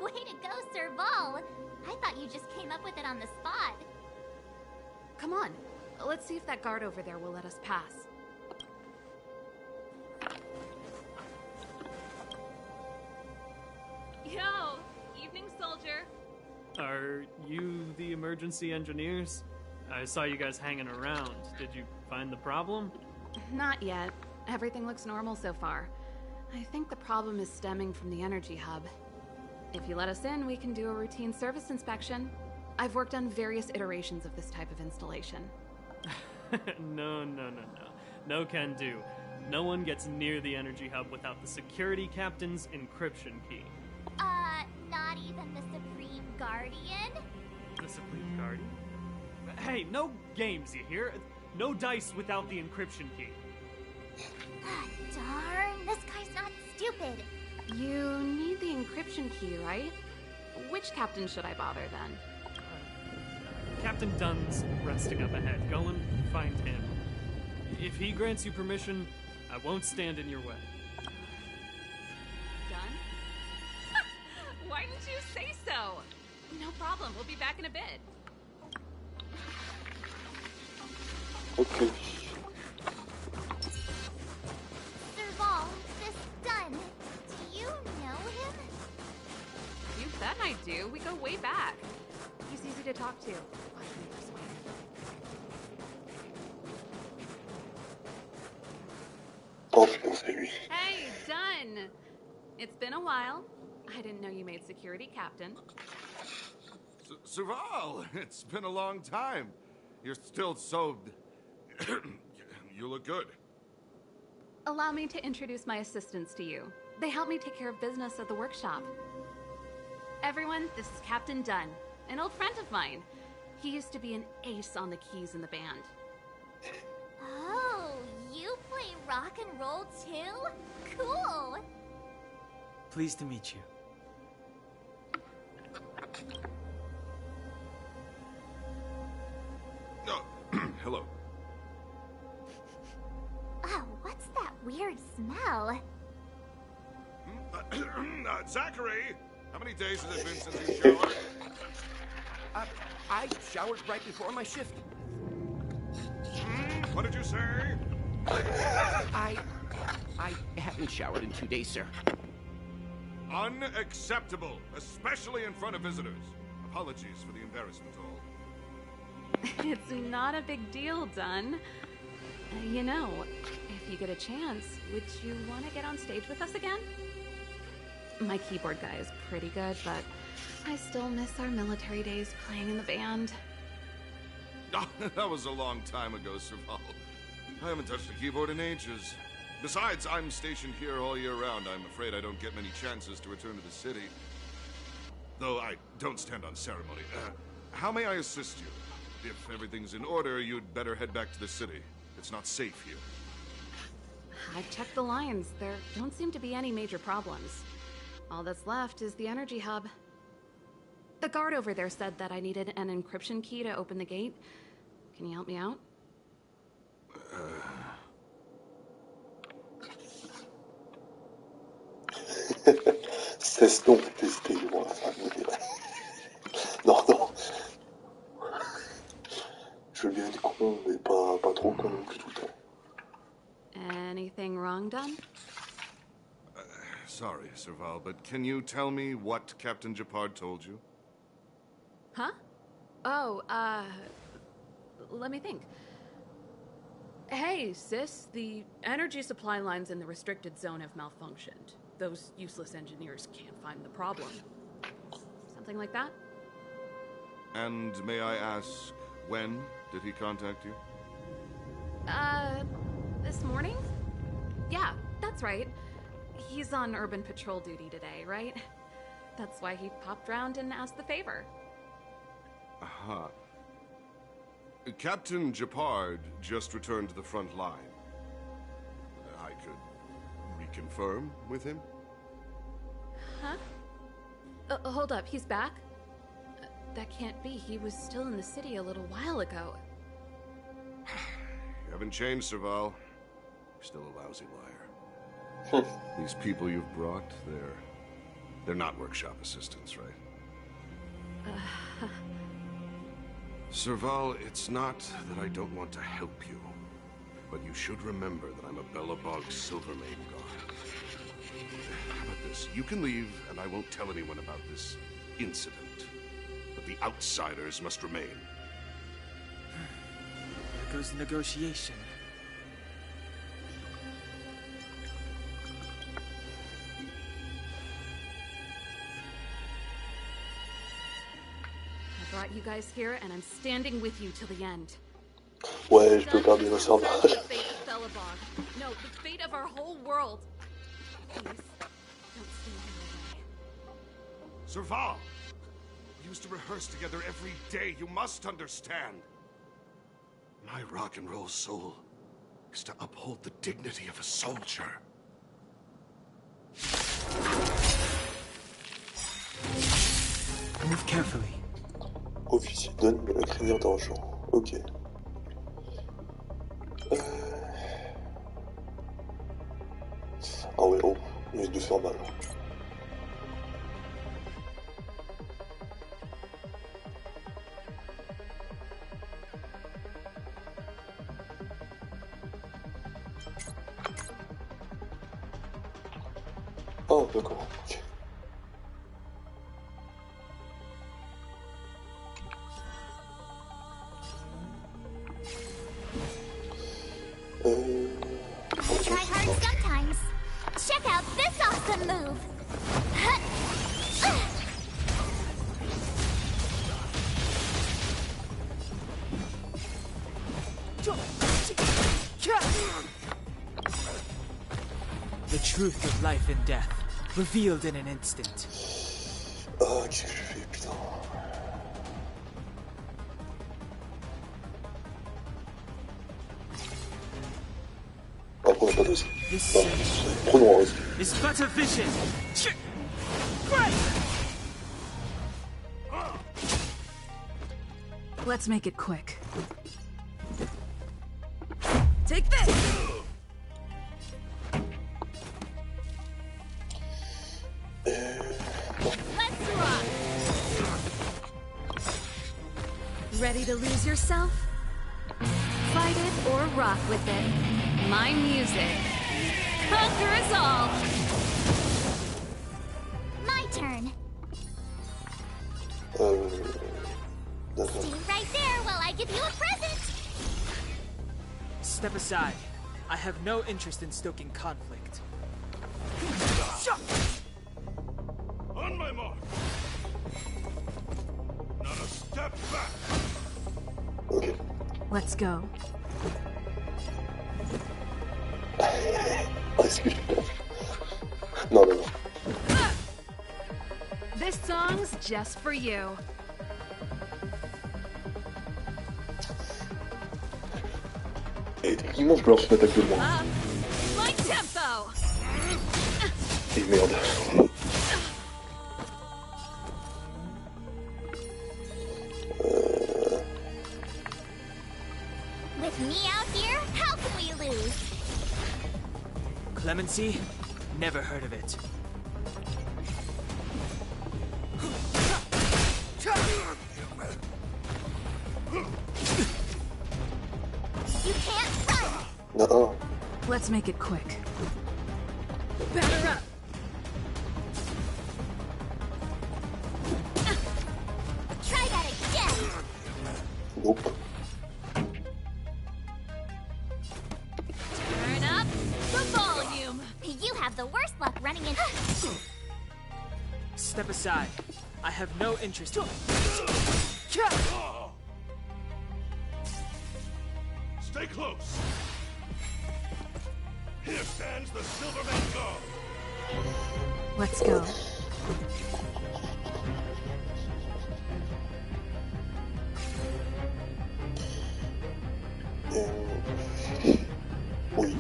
Way to go, Serval! I thought you just came up with it on the spot. Come on, let's see if that guard over there will let us pass. Yo, evening soldier. Are you the emergency engineers? I saw you guys hanging around. Did you find the problem? Not yet. Everything looks normal so far. I think the problem is stemming from the energy hub. If you let us in, we can do a routine service inspection. I've worked on various iterations of this type of installation. No. No can do. No one gets near the energy hub without the security captain's encryption key. Not even the Supreme Guardian? The Supreme Guardian? Hey, no games, you hear? No dice without the encryption key. Darn, this guy's not stupid. You need the encryption key, right? Which captain should I bother then? Captain Dunn's resting up ahead. Go and find him. If he grants you permission, I won't stand in your way. Done? Why didn't you say so? No problem, we'll be back in a bit. Ok. Serval, this Dunn. Do you know him? You bet I do. We go way back. He's easy to talk to. I can be persuaded. Oh putain, c'est lui. Hey, Dunn! It's been a while. I didn't know you made security captain. Serval, it's been a long time. You're still so... You look good. Allow me to introduce my assistants to you. They help me take care of business at the workshop. Everyone, this is Captain Dunn, an old friend of mine. He used to be an ace on the keys in the band. Oh, you play rock and roll too? Cool! Pleased to meet you. Hello. Oh, what's that weird smell? Zachary, how many days has it been since you showered? I showered right before my shift. What did you say? I haven't showered in 2 days, sir. Unacceptable, especially in front of visitors. Apologies for the embarrassment, all. It's not a big deal, Dunn. You know, if you get a chance, would you want to get on stage with us again? My keyboard guy is pretty good, but I still miss our military days playing in the band. That was a long time ago, Serval. I haven't touched a keyboard in ages. Besides, I'm stationed here all year round. I'm afraid I don't get many chances to return to the city. Though I don't stand on ceremony. How may I assist you? If everything's in order, you'd better head back to the city. It's not safe here. I've checked the lines. There don't seem to be any major problems. All that's left is the energy hub. The guard over there said that I needed an encryption key to open the gate. Can you help me out? Cesse donc de tester, voilà, ça me dit. Non. Je veux bien être con, mais pas trop con non plus tout le temps. Anything wrong, Dunn? Sorry, Serval, but can you tell me what Captain Japard told you? Huh? Oh, let me think. Hey, sis, the energy supply lines in the restricted zone have malfunctioned. Those useless engineers can't find the problem. something like that. And may I ask, when did he contact you? This morning? Yeah, that's right. He's on urban patrol duty today, right? That's why he popped round and asked the favor. Aha. Captain Japard just returned to the front line. I could reconfirm with him? Huh? Hold up, he's back? That can't be. He was still in the city a little while ago. You haven't changed, Serval. You're still a lousy liar. These people you've brought, they're not workshop assistants, right? Serval, it's not that I don't want to help you, but you should remember that I'm a Belobog Silvermane guard. How about this? You can leave, and I won't tell anyone about this incident. But the outsiders must remain. There goes the negotiation. I brought you guys here, and I'm standing with you till the end. Ouais, je peux perdre un cerveau. The fate of Belobog. No, the fate of our whole world. Please, don't stand in my way. Serval! We used to rehearse together every day. You must understand. My rock and roll soul is to uphold the dignity of a soldier. Move carefully. Officier donne le crinière d'argent. Ok. Ah ouais, oh, il risque de faire mal. Oh, d'accord. Ok. Try hard sometimes. Check out this awesome move. The truth of life and death, revealed in an instant. Ah, qu'est-ce que je fais, putain. Ah, prenons pas de risque. Bon, prenons un risque. It's but a vision. Let's make it quick. Take this! Let's rock. Ready to lose yourself? Fight it or rock with it. My music. Conquer us all! My turn. D'accord. Stay right there while I give you a present. Step aside. I have no interest in stoking conflict. On my mark. Not a step back. Ok. Let's go. Est-ce que je peux... Non, non, non. This song's just for you. Et techniquement, je peux leur faire attaque de moi. My tempo! Et merde. With me out here, how can we lose? Clemency? Never heard of it. You can't run. Non. Let's make it quick. Batter up! Try that again. Nope. Turn up the volume. You have the worst luck running in. Step aside. aside. I have no interest. Stay close. Here stands the Silverman Guard. Let's go. Oui.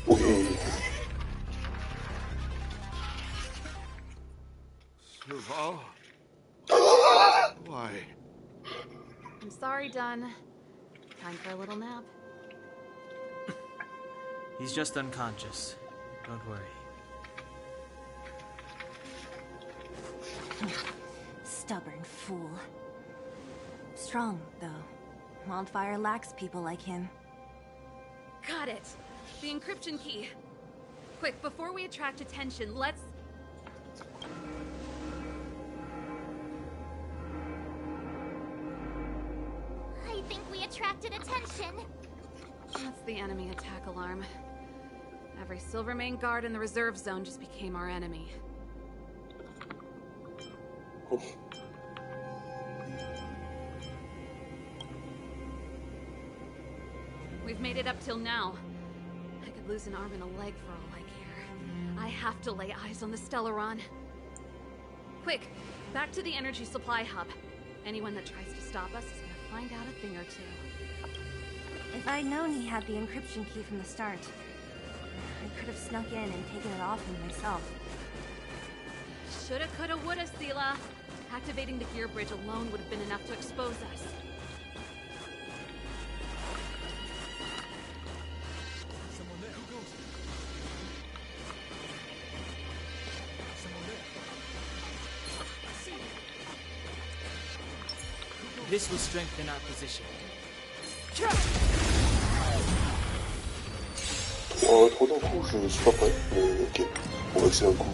Oui. Serval? Why? I'm sorry, Dunn. Time for a little nap. He's just unconscious. Don't worry. Stubborn fool. Strong, though. Wildfire lacks people like him. Got it. The encryption key. Quick, before we attract attention, let's... I think we attracted attention. That's the enemy attack alarm. Every Silvermane guard in the reserve zone just became our enemy. We've made it up till now. I could lose an arm and a leg for all I care. I have to lay eyes on the Stellaron. Quick, back to the energy supply hub. Anyone that tries to stop us is gonna find out a thing or two. If I'd known he had the encryption key from the start, I could have snuck in and taken it off him myself. Shoulda, coulda, woulda, Sela. Activating the gear bridge alone would have been enough to expose us. Someone there. Who goes there? Someone there. I see you. This will strengthen our position. Oh, trop d'un coup, je suis pas prêt, mais ok. On va essayer un coup.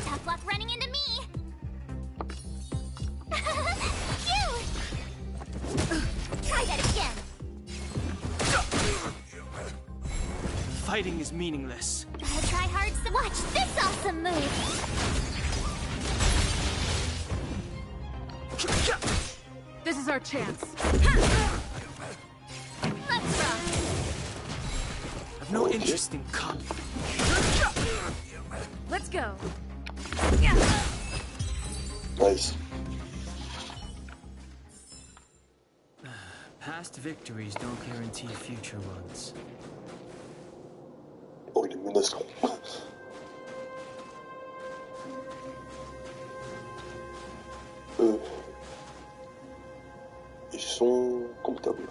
Tough luck running into me. Try that again. Fighting is meaningless. Gotta try hard to watch this awesome move. This is our chance. Let's rock. I've no interest in combat. Let's go. Nice. Past victories don't guarantee future ones. Oh, il est menaçant. Ils sont comptables.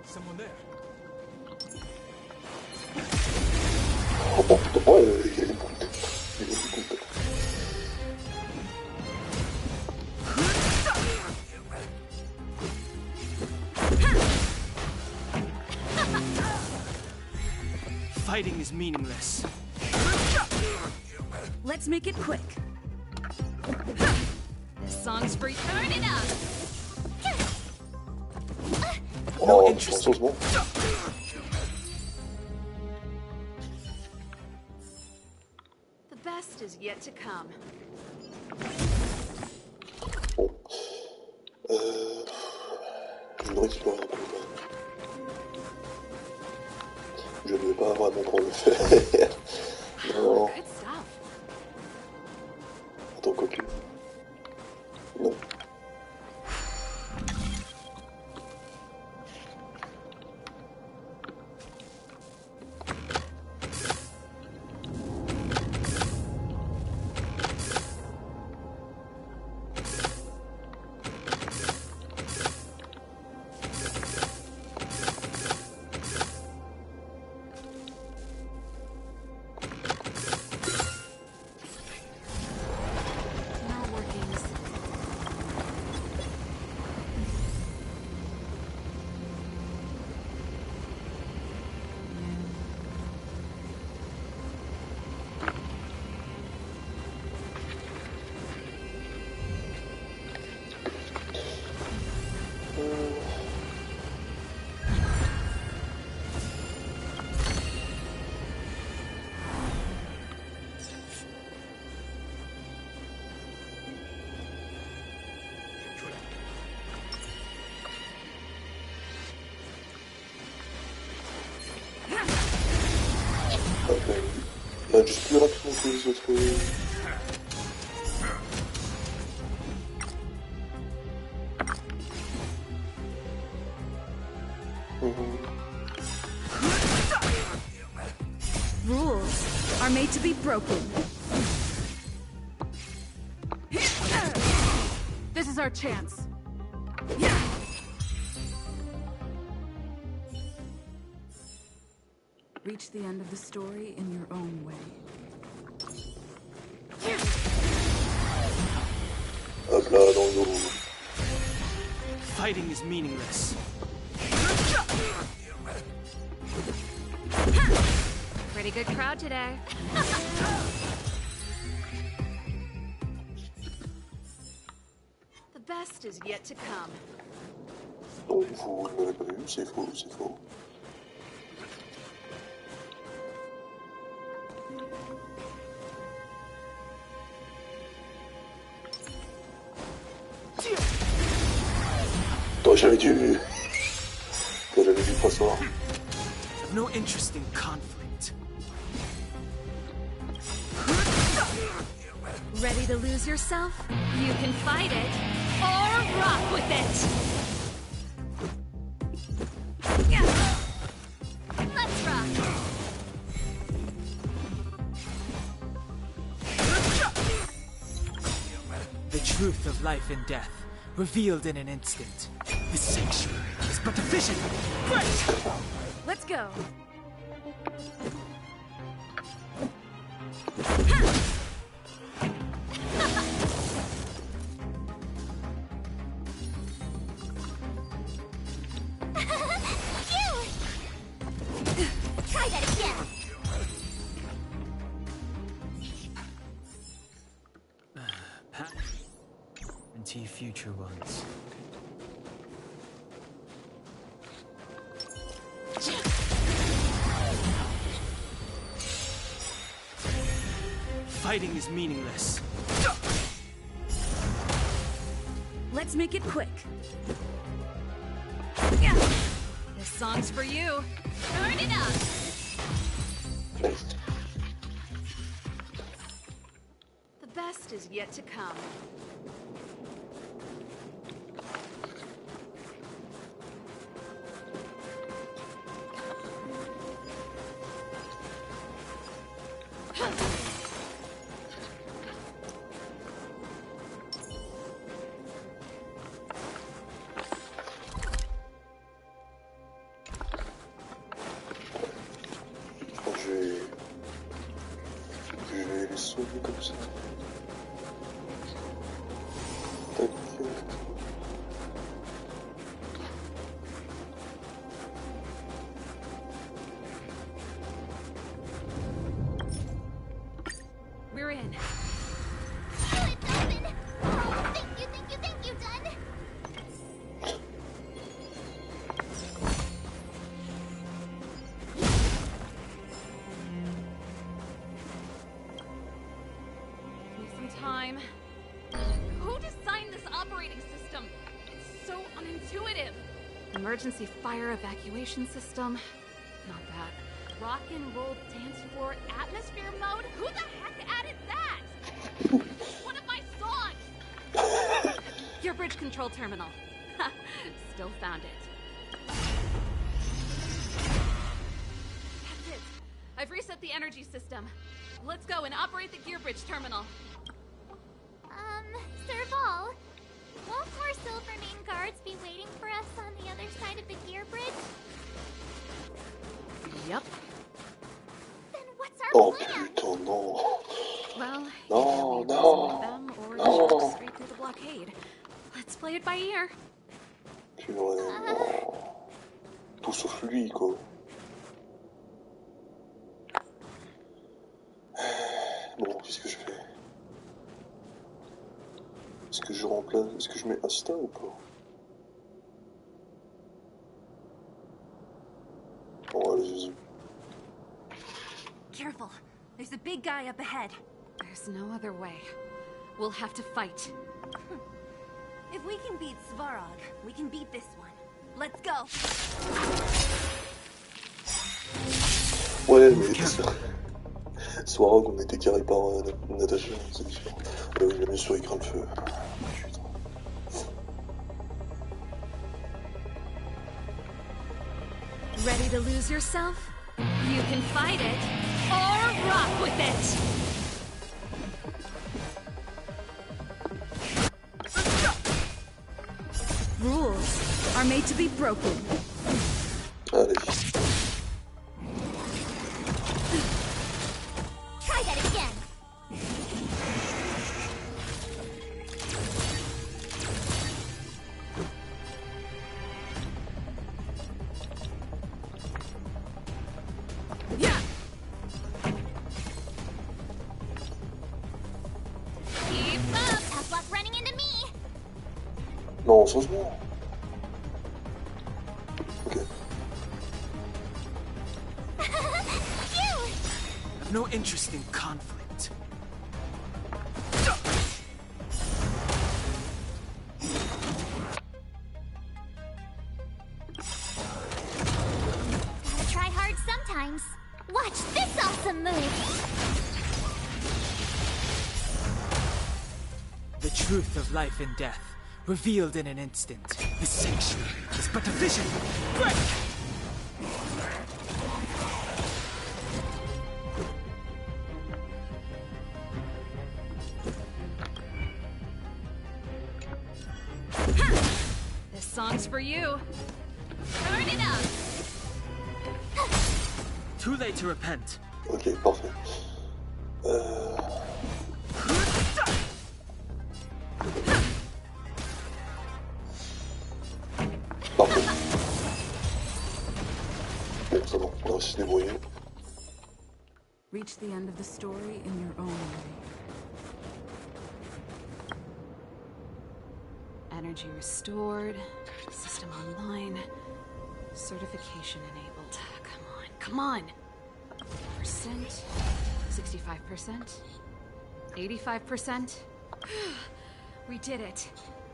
Someone there. Oh, putain, oh, il est comptable. Il est comptable. Fighting is meaningless. Let's make it quick. This song's for you. Turn it up. Oh, chanceusement. The best is yet to come. Bon. Je voudrais qu'il soit je ne vais pas vraiment pour le faire. Non. Good stuff. Attends, cocu. Non. Enfin, juste plus rapidement que les autres. Rules are made to be broken. This is our chance. Reach the end of the story in your own way. Hop là, dans le dos. Fighting is meaningless. Pretty good crowd today. The best is yet to come. Non, vous ne l'avez pas vu, c'est faux, c'est faux. J'avais dû pas ça. I've no interest in conflict. Ready to lose yourself? You can fight it or rock with it. Let's rock. The truth of life and death, revealed in an instant. The sanctuary is but a vision. Right. Let's go. Try that again. Into future ones. Fighting is meaningless. Let's make it quick. This song's for you. Turn it up. The best is yet to come. Je vais les soigner comme ça. Tac. We're in. It's open! Oh, thank you, Dun! Need some time. Who designed this operating system? It's so unintuitive. Emergency fire evacuation system? Not that. Rock and roll dance floor atmosphere mode? Who the heck added that? One of my songs! Your bridge control terminal. Still found it. That's it. I've reset the energy system. Let's go and operate the gear bridge terminal. Serval, won't more Silvermane guards be waiting for us on the other side of the gear bridge? Yep. Then what's our Oh plan? putain, non. Well, No, either we no, reason with them or no. jump straight through the blockade. Let's play it by ear. Purée, non. Tout sauf lui, quoi. Bon, qu'est-ce que je fais? Est-ce que je remplace? Est-ce que je mets Asta ou pas? Bon, allez-y. Careful. There's a big guy up ahead. There's no other way. We'll have to fight. If we can beat Svarog, we can beat this one. Let's go. Ouais, mais Swarog, on était carré par Natacha, c'est différent. Oui, la mission il craint le feu. Putain. Ready to lose yourself? You can fight it, or rock with it! Rules are made to be broken. Allez. Try that again. Yeah. Keep up. Tough luck running into me. Non, sérieusement. Ok. I've no interest in conflict. Gotta try hard sometimes. Watch this awesome move. The truth of life and death, revealed in an instant. The sanctuary is but a vision. Break! This song's for you. Turn it up. Too late to repent. Ok, parfait. Parfait. Bon, ça va, on a réussi à se débrouiller. Reach the end of the story in your own way. Energy restored, system online, certification enabled. Come on. Percent, 65%, 85%. We did it.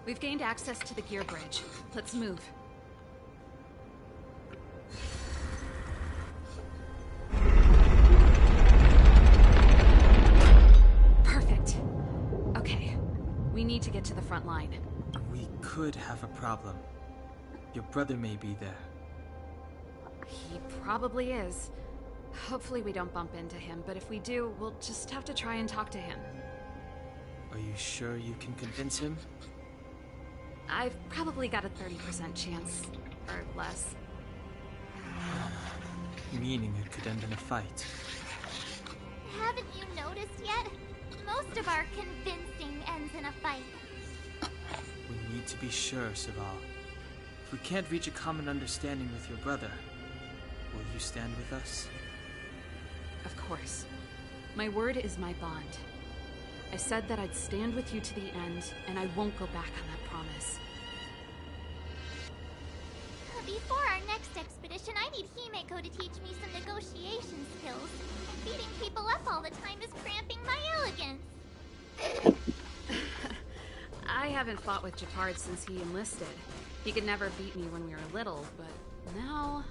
We've gained access to the gear bridge. Let's move. Perfect. Okay, we need to get to the front line. We could have a problem. Your brother may be there. He probably is. Hopefully we don't bump into him, but if we do, we'll just have to try and talk to him. Are you sure you can convince him? I've probably got a 30% chance, or less. Meaning it could end in a fight. Haven't you noticed yet? Most of our convincing ends in a fight. We need to be sure, Saval. If we can't reach a common understanding with your brother, will you stand with us? Of course. My word is my bond. I said that I'd stand with you to the end, and I won't go back on that promise. Before our next expedition, I need Himeko to teach me some negotiation skills. Beating people up all the time is cramping my elegance. I haven't fought with Japard since he enlisted. He could never beat me when we were little, but now...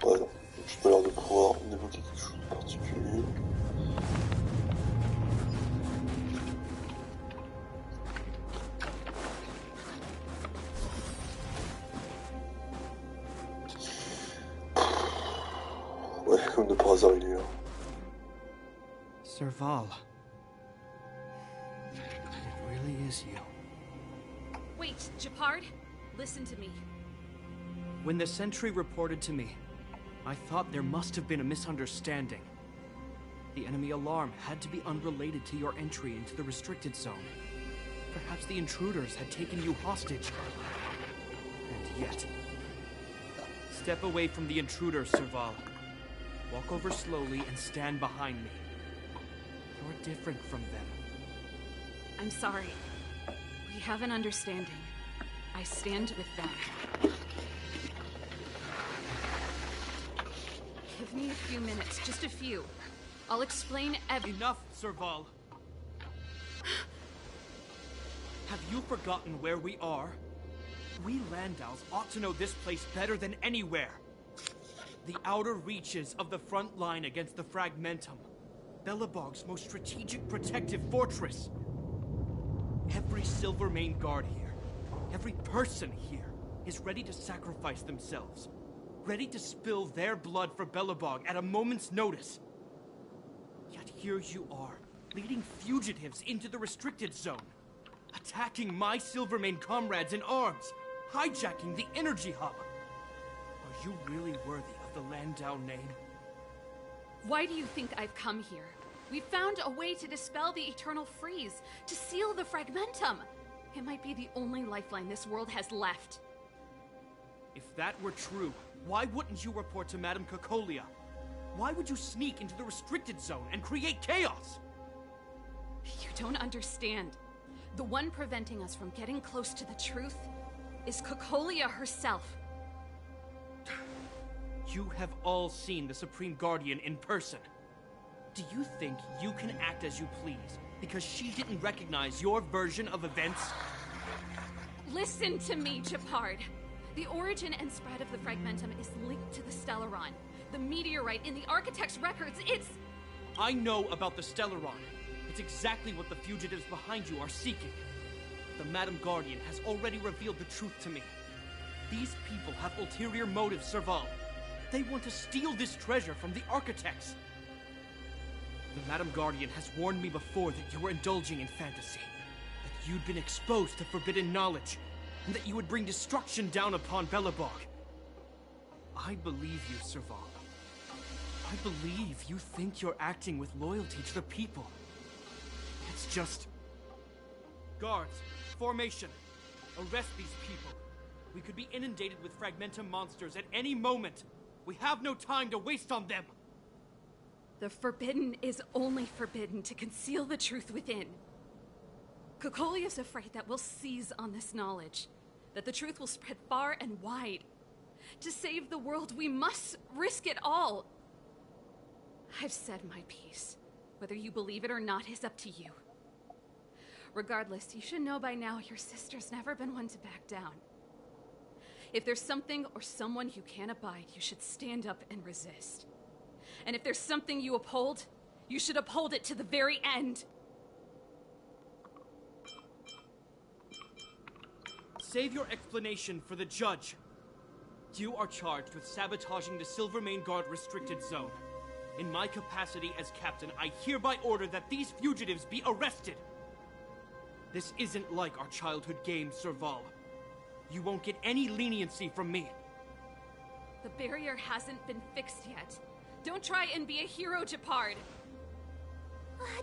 Voilà, j'ai pas l'air de pouvoir évoquer quelque chose de particulier. Ouais, comme de par hasard il est là. Serval. It really is you. Wait, Japard? Listen to me. When the sentry reported to me, I thought there must have been a misunderstanding. The enemy alarm had to be unrelated to your entry into the restricted zone. Perhaps the intruders had taken you hostage. And yet... Step away from the intruders, Serval. Walk over slowly and stand behind me. You're different from them. I'm sorry. We have an understanding. I stand with them. Give me a few minutes, just a few. I'll explain Enough, Serval. Have you forgotten where we are? We Landaus ought to know this place better than anywhere. The outer reaches of the front line against the Fragmentum. Belobog's most strategic protective fortress. Every Silvermane guard here, every person here, is ready to sacrifice themselves. Ready to spill their blood for Belobog at a moment's notice. Yet here you are, leading fugitives into the restricted zone. Attacking my Silvermane comrades in arms. Hijacking the energy hub. Are you really worthy of the Landau name? Why do you think I've come here? We found a way to dispel the eternal freeze, to seal the Fragmentum. It might be the only lifeline this world has left. If that were true, why wouldn't you report to Madame Cacolia? Why would you sneak into the restricted zone and create chaos? You don't understand. The one preventing us from getting close to the truth is Cacolia herself. You have all seen the Supreme Guardian in person. Do you think you can act as you please because she didn't recognize your version of events? Listen to me, Gepard. The origin and spread of the Fragmentum is linked to the Stellaron. The meteorite in the Architect's records, it's... I know about the Stellaron. It's exactly what the fugitives behind you are seeking. The Madame Guardian has already revealed the truth to me. These people have ulterior motives, Serval. They want to steal this treasure from the Architects. The Madame Guardian has warned me before that you were indulging in fantasy. That you'd been exposed to forbidden knowledge. And that you would bring destruction down upon Belobog. I believe you, Serval. I believe you think you're acting with loyalty to the people. It's just... Guards, formation. Arrest these people. We could be inundated with Fragmentum monsters at any moment. We have no time to waste on them. The forbidden is only forbidden to conceal the truth within. Cacolia is afraid that we'll seize on this knowledge. That the truth will spread far and wide. To save the world, we must risk it all. I've said my piece. Whether you believe it or not is up to you. Regardless, you should know by now your sister's never been one to back down. If there's something or someone you can't abide, you should stand up and resist. And if there's something you uphold, you should uphold it to the very end. Save your explanation for the judge. You are charged with sabotaging the Silvermane Guard restricted zone. In my capacity as captain, I hereby order that these fugitives be arrested. This isn't like our childhood game, Serval. You won't get any leniency from me. The barrier hasn't been fixed yet. Don't try and be a hero, Gepard.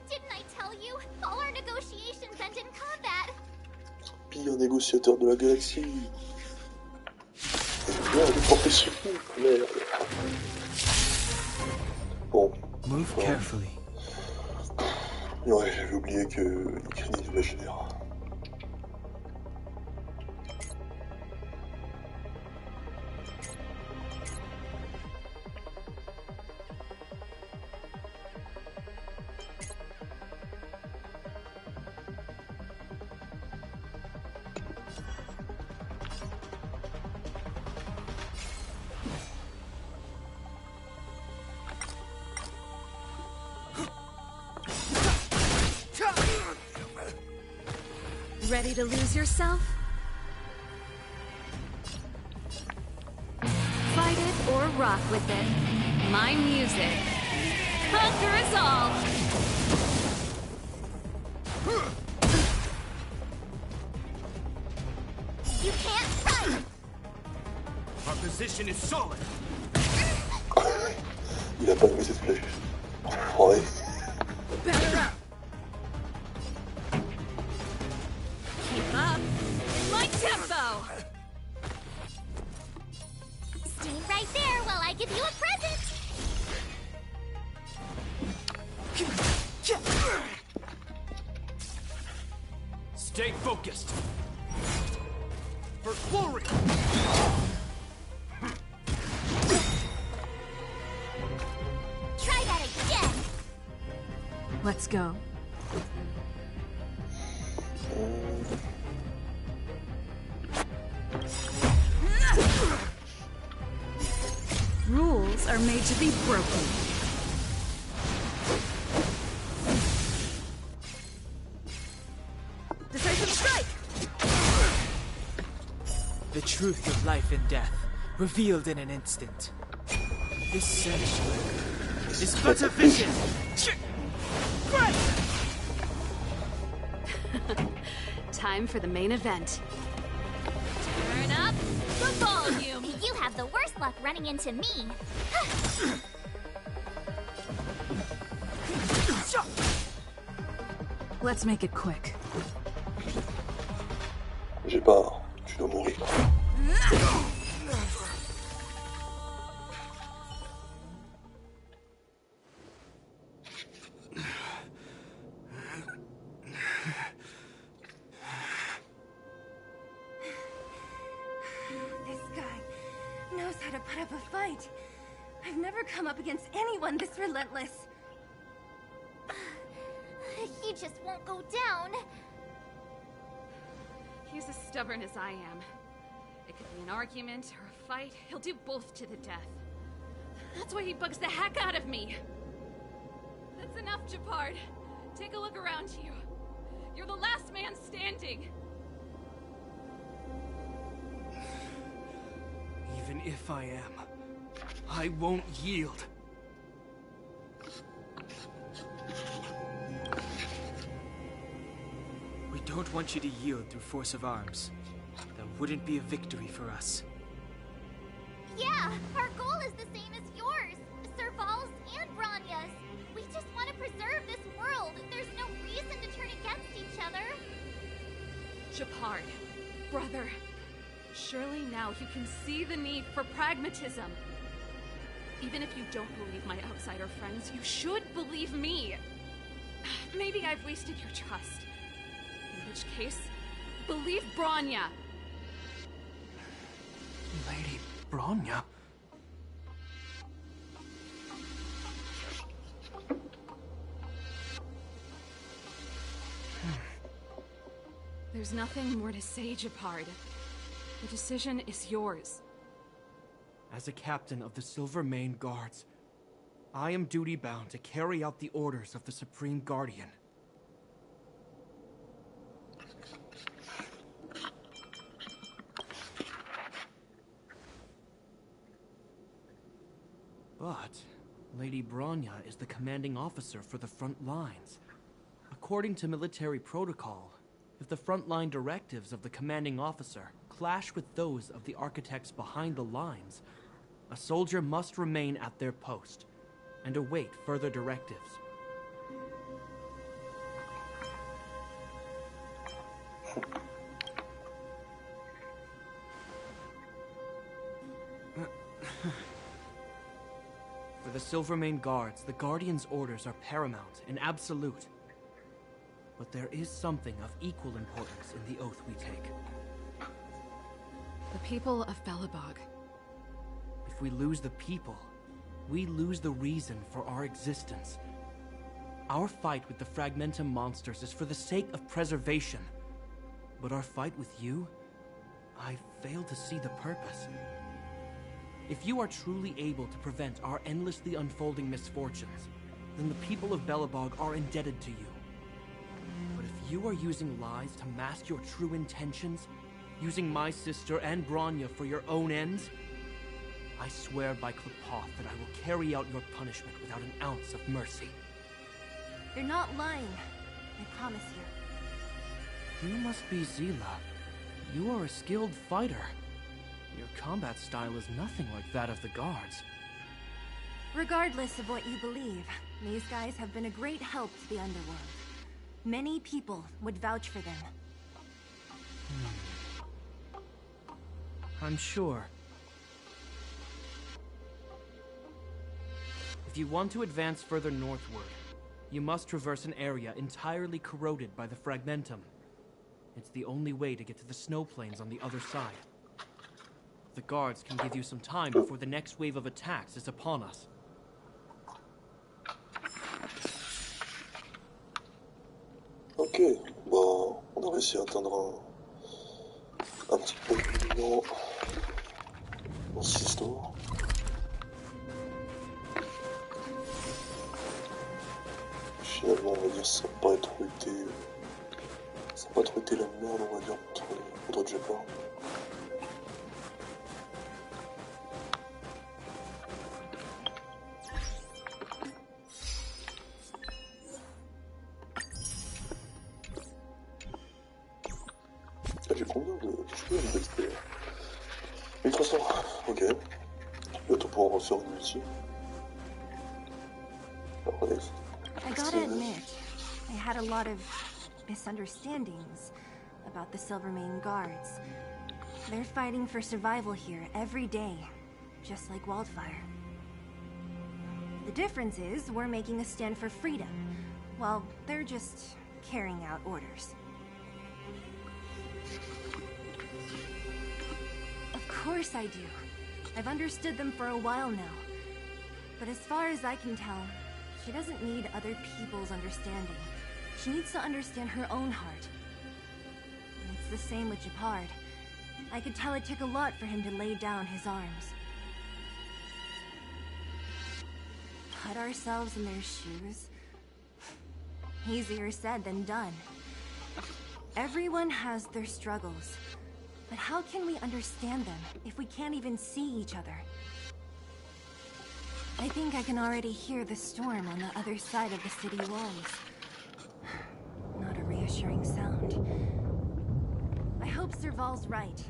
Didn't I tell you? All our negotiations end in combat. Pire négociateur de la galaxie. Ouais, elle est portée sur nous. Merde. Bon. Move carefully. Ouais, j'avais oublié que les crédits imaginaires. Ready to lose yourself? Fight it or rock with it. My music. Conquer us all! You can't run! Our position is solid. Il a pas aimé cette flèche. Ouais. Keep up. My tempo. Stay right there while I give you a present. Stay focused. For glory. Try that again. Let's go. Rules are made to be broken. Decisive strike! The truth of life and death, revealed in an instant. This sanctuary is but a vision! Time for the main event. Turn up the volume! You have the worst luck running into me. Let's make it quick. J'ai peur. Tu dois mourir. This guy knows how to put up a fight. I've never come up against anyone this relentless. He just won't go down. He's as stubborn as I am. It could be an argument or a fight. He'll do both to the death. That's why he bugs the heck out of me. That's enough, Japard. Take a look around you. You're the last man standing. Even if I am, I won't yield. We don't want you to yield through force of arms. That wouldn't be a victory for us. Yeah, our goal is the same as yours. Serval's and Bronya's. We just want to preserve this world. There's no reason to turn against each other. Japard, brother, surely now you can see the need for pragmatism. Even if you don't believe my outsider friends, you should believe me. Maybe I've wasted your trust. In which case, believe Bronya. Lady Bronya? There's nothing more to say, Japard. The decision is yours. As a captain of the Silver Mane Guards, I am duty-bound to carry out the orders of the Supreme Guardian. But Lady Bronya is the commanding officer for the front lines. According to military protocol, if the frontline directives of the commanding officer clash with those of the architects behind the lines, a soldier must remain at their post and await further directives. For the Silvermane Guards, the Guardian's orders are paramount and absolute. But there is something of equal importance in the oath we take. The people of Belobog. If we lose the people, we lose the reason for our existence. Our fight with the Fragmentum monsters is for the sake of preservation. But our fight with you, I fail to see the purpose. If you are truly able to prevent our endlessly unfolding misfortunes, then the people of Belobog are indebted to you. But if you are using lies to mask your true intentions, using my sister and Bronya for your own ends, I swear by Klepoth that I will carry out your punishment without an ounce of mercy. They're not lying. I promise you. You must be Zila. You are a skilled fighter. Your combat style is nothing like that of the guards. Regardless of what you believe, these guys have been a great help to the underworld. Many people would vouch for them. I'm sure. If you want to advance further northward, you must traverse an area entirely corroded by the fragmentum. It's the only way to get to the snow plains on the other side. The guards can give you some time before the next wave of attacks is upon us. Ok, bon, on a réussi à atteindre un petit peu dans cette histoire. Finalement, on va dire ça n'a pas trop été, la merde, on va dire, contre Japon. J'ai combien de d'XP? 1300, ok. Bientôt pour en refaire une multi. I gotta admit, I had a lot of misunderstandings about the Silvermane guards. They're fighting for survival here every day, just like Wildfire. The difference is we're making a stand for freedom, while they're just carrying out orders. Of course I do. I've understood them for a while now. But as far as I can tell, she doesn't need other people's understanding. She needs to understand her own heart. And it's the same with Japard. I could tell it took a lot for him to lay down his arms. Put ourselves in their shoes? Easier said than done. Everyone has their struggles. But how can we understand them if we can't even see each other? I think I can already hear the storm on the other side of the city walls. Not a reassuring sound. I hope Serval's right.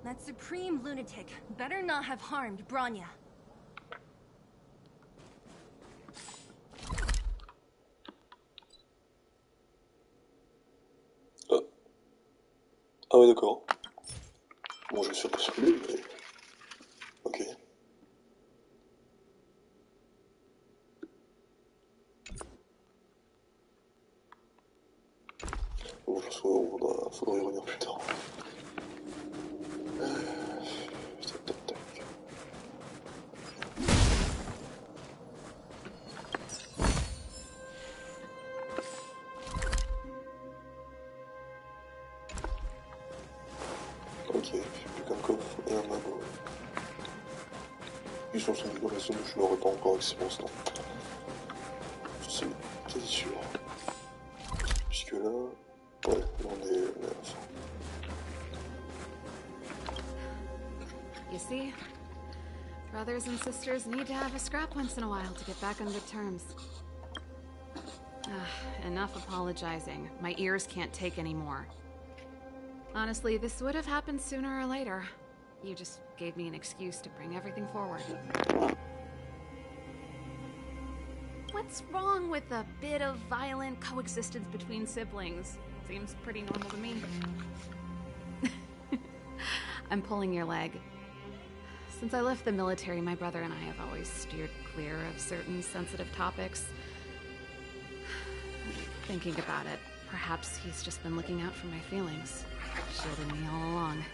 That supreme lunatic better not have harmed Bronya. Ah ouais, d'accord. Bon, je suis pas sur lui, mais... Ok. Bon, je pense qu'il faudra y revenir plus tard. Tac, tac. Ok, j'ai plus qu'un coffre et un magot. Ils sont sans doute dans la zone où je n'aurais pas encore accès pour l'instant. C'est quasi sûr. Puisque là... Ouais, là on est à la fin. You see? Brothers and sisters need to have a scrap once in a while to get back on good terms. Enough apologizing. My ears can't take any more. Honestly, this would have happened sooner or later. You just gave me an excuse to bring everything forward. What's wrong with a bit of violent coexistence between siblings? Seems pretty normal to me. I'm pulling your leg. Since I left the military, my brother and I have always steered clear of certain sensitive topics. Thinking about it, perhaps he's just been looking out for my feelings, shielding me all along.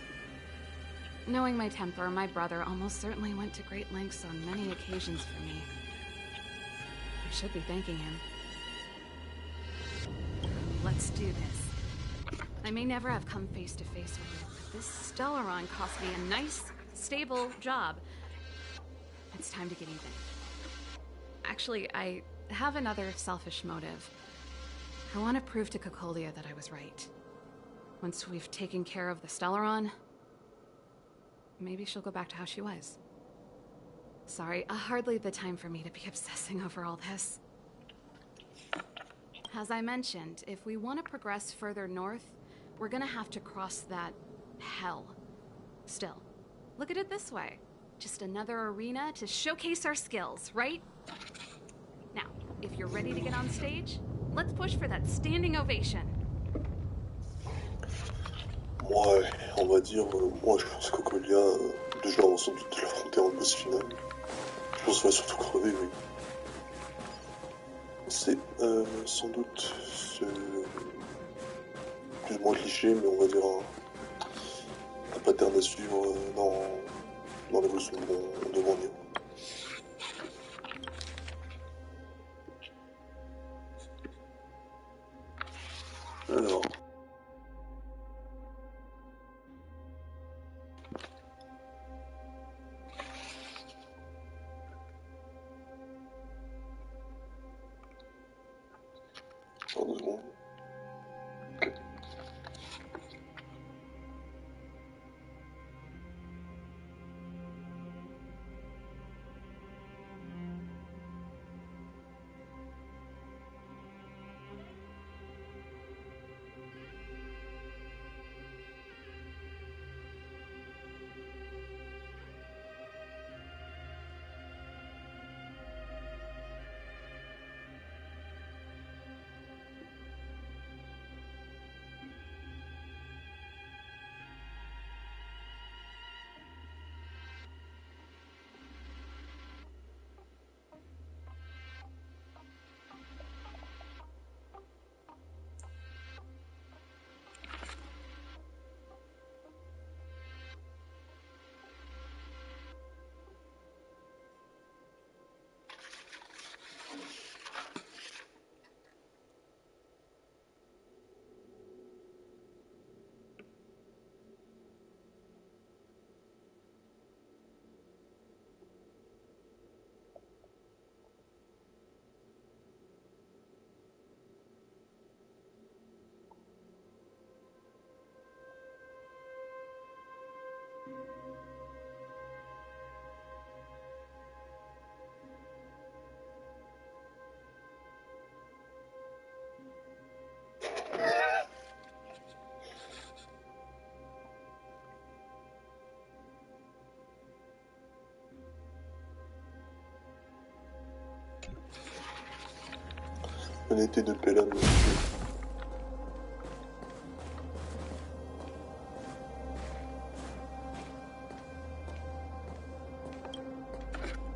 Knowing my temper, my brother almost certainly went to great lengths on many occasions for me. I should be thanking him. Let's do this. I may never have come face to face with it, but this Stellaron cost me a nice, stable job. It's time to get even. Actually, I have another selfish motive. I want to prove to Cocolia that I was right. Once we've taken care of the Stellaron, maybe she'll go back to how she was. Sorry, hardly the time for me to be obsessing over all this. As I mentioned, if we want to progress further north, we're gonna have to cross that hell. Still, look at it this way. Just another arena to showcase our skills, right? Now, if you're ready to get on stage, let's push for that standing ovation. Ouais, on va dire, moi je pense qu'Ocolia, déjà on sans doute l'affronter en boss final. Je pense qu'il va surtout crever, oui. C'est sans doute plus ou moins cliché, mais on va dire un pattern à suivre dans l'évolution de Brownia. Alors. Attends 2 secondes. Ok. Honnêteté de Pella, monsieur.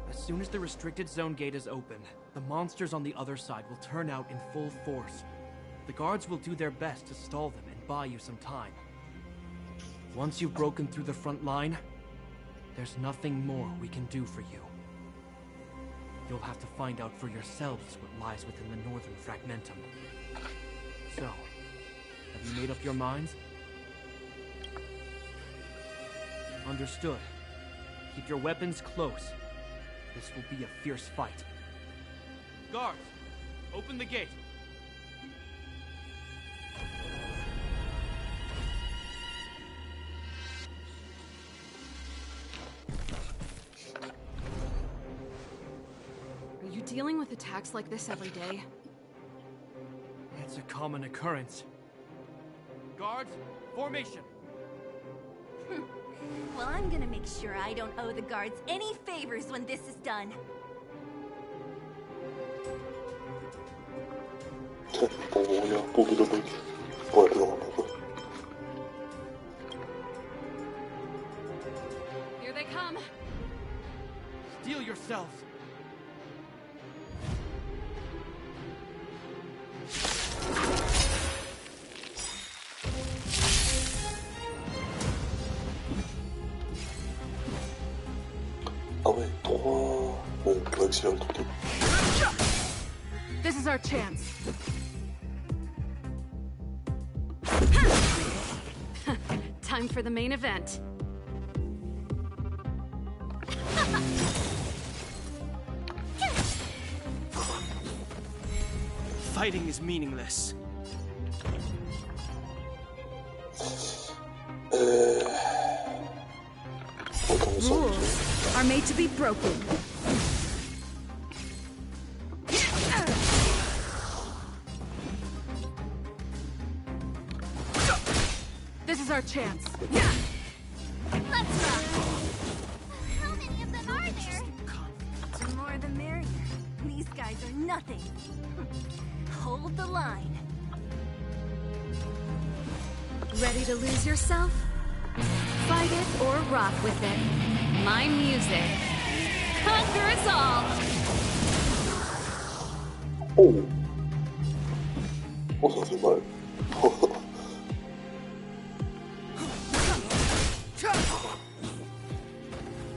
As soon as the restricted zone gate is open, the monsters on the other side will turn out in full force. The guards will do their best to stall them and buy you some time. Once you've broken through the front line, there's nothing more we can do for you. You'll have to find out for yourselves what lies within the northern fragmentum. So, have you made up your minds? Understood. Keep your weapons close. This will be a fierce fight. Guards, open the gate. Are you dealing with attacks like this every day? It's a common occurrence. Guards, formation! Well, I'm gonna make sure I don't owe the guards any favors when this is done. Pour de la bonne. Pour la peur, Here they come. Steel yourselves! Ah ouais, 3... Bon, on peut accélérer le truc. This is our chance. Time for the main event. Fighting is meaningless. Rules are made to be broken. This is our chance. Let's rock! nothing. Hold the line. Ready to lose yourself? Fight it or rock with it. My music conquers all! Oh! Oh, ça fait mal.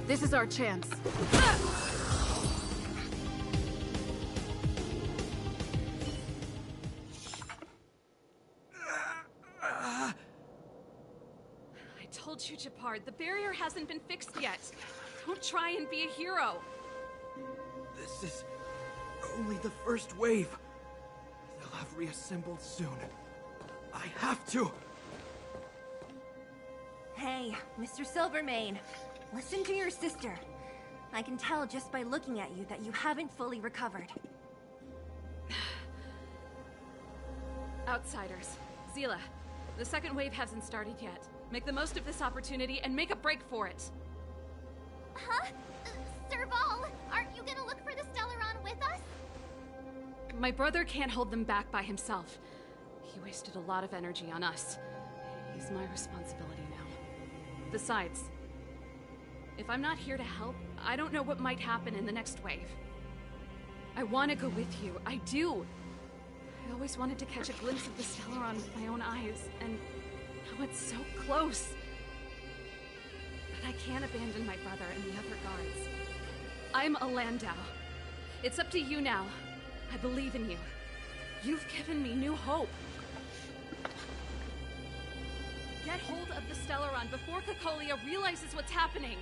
This is our chance. I told you, Japard, the barrier hasn't been fixed yet. Don't try and be a hero. This is only the first wave. They'll have reassembled soon. I have to. Hey, Mr. Silvermane. Listen to your sister. I can tell just by looking at you that you haven't fully recovered. Outsiders. Zila, the second wave hasn't started yet. Make the most of this opportunity and make a break for it. Huh? Serval, aren't you gonna look for the Stellaron with us? My brother can't hold them back by himself. He wasted a lot of energy on us. He's my responsibility now. Besides, if I'm not here to help, I don't know what might happen in the next wave. I want to go with you. I do. I always wanted to catch a glimpse of the Stellaron with my own eyes, and now it's so close. But I can't abandon my brother and the other guards. I'm a Landau. It's up to you now. I believe in you. You've given me new hope. Get hold of the Stellaron before Cacolia realizes what's happening.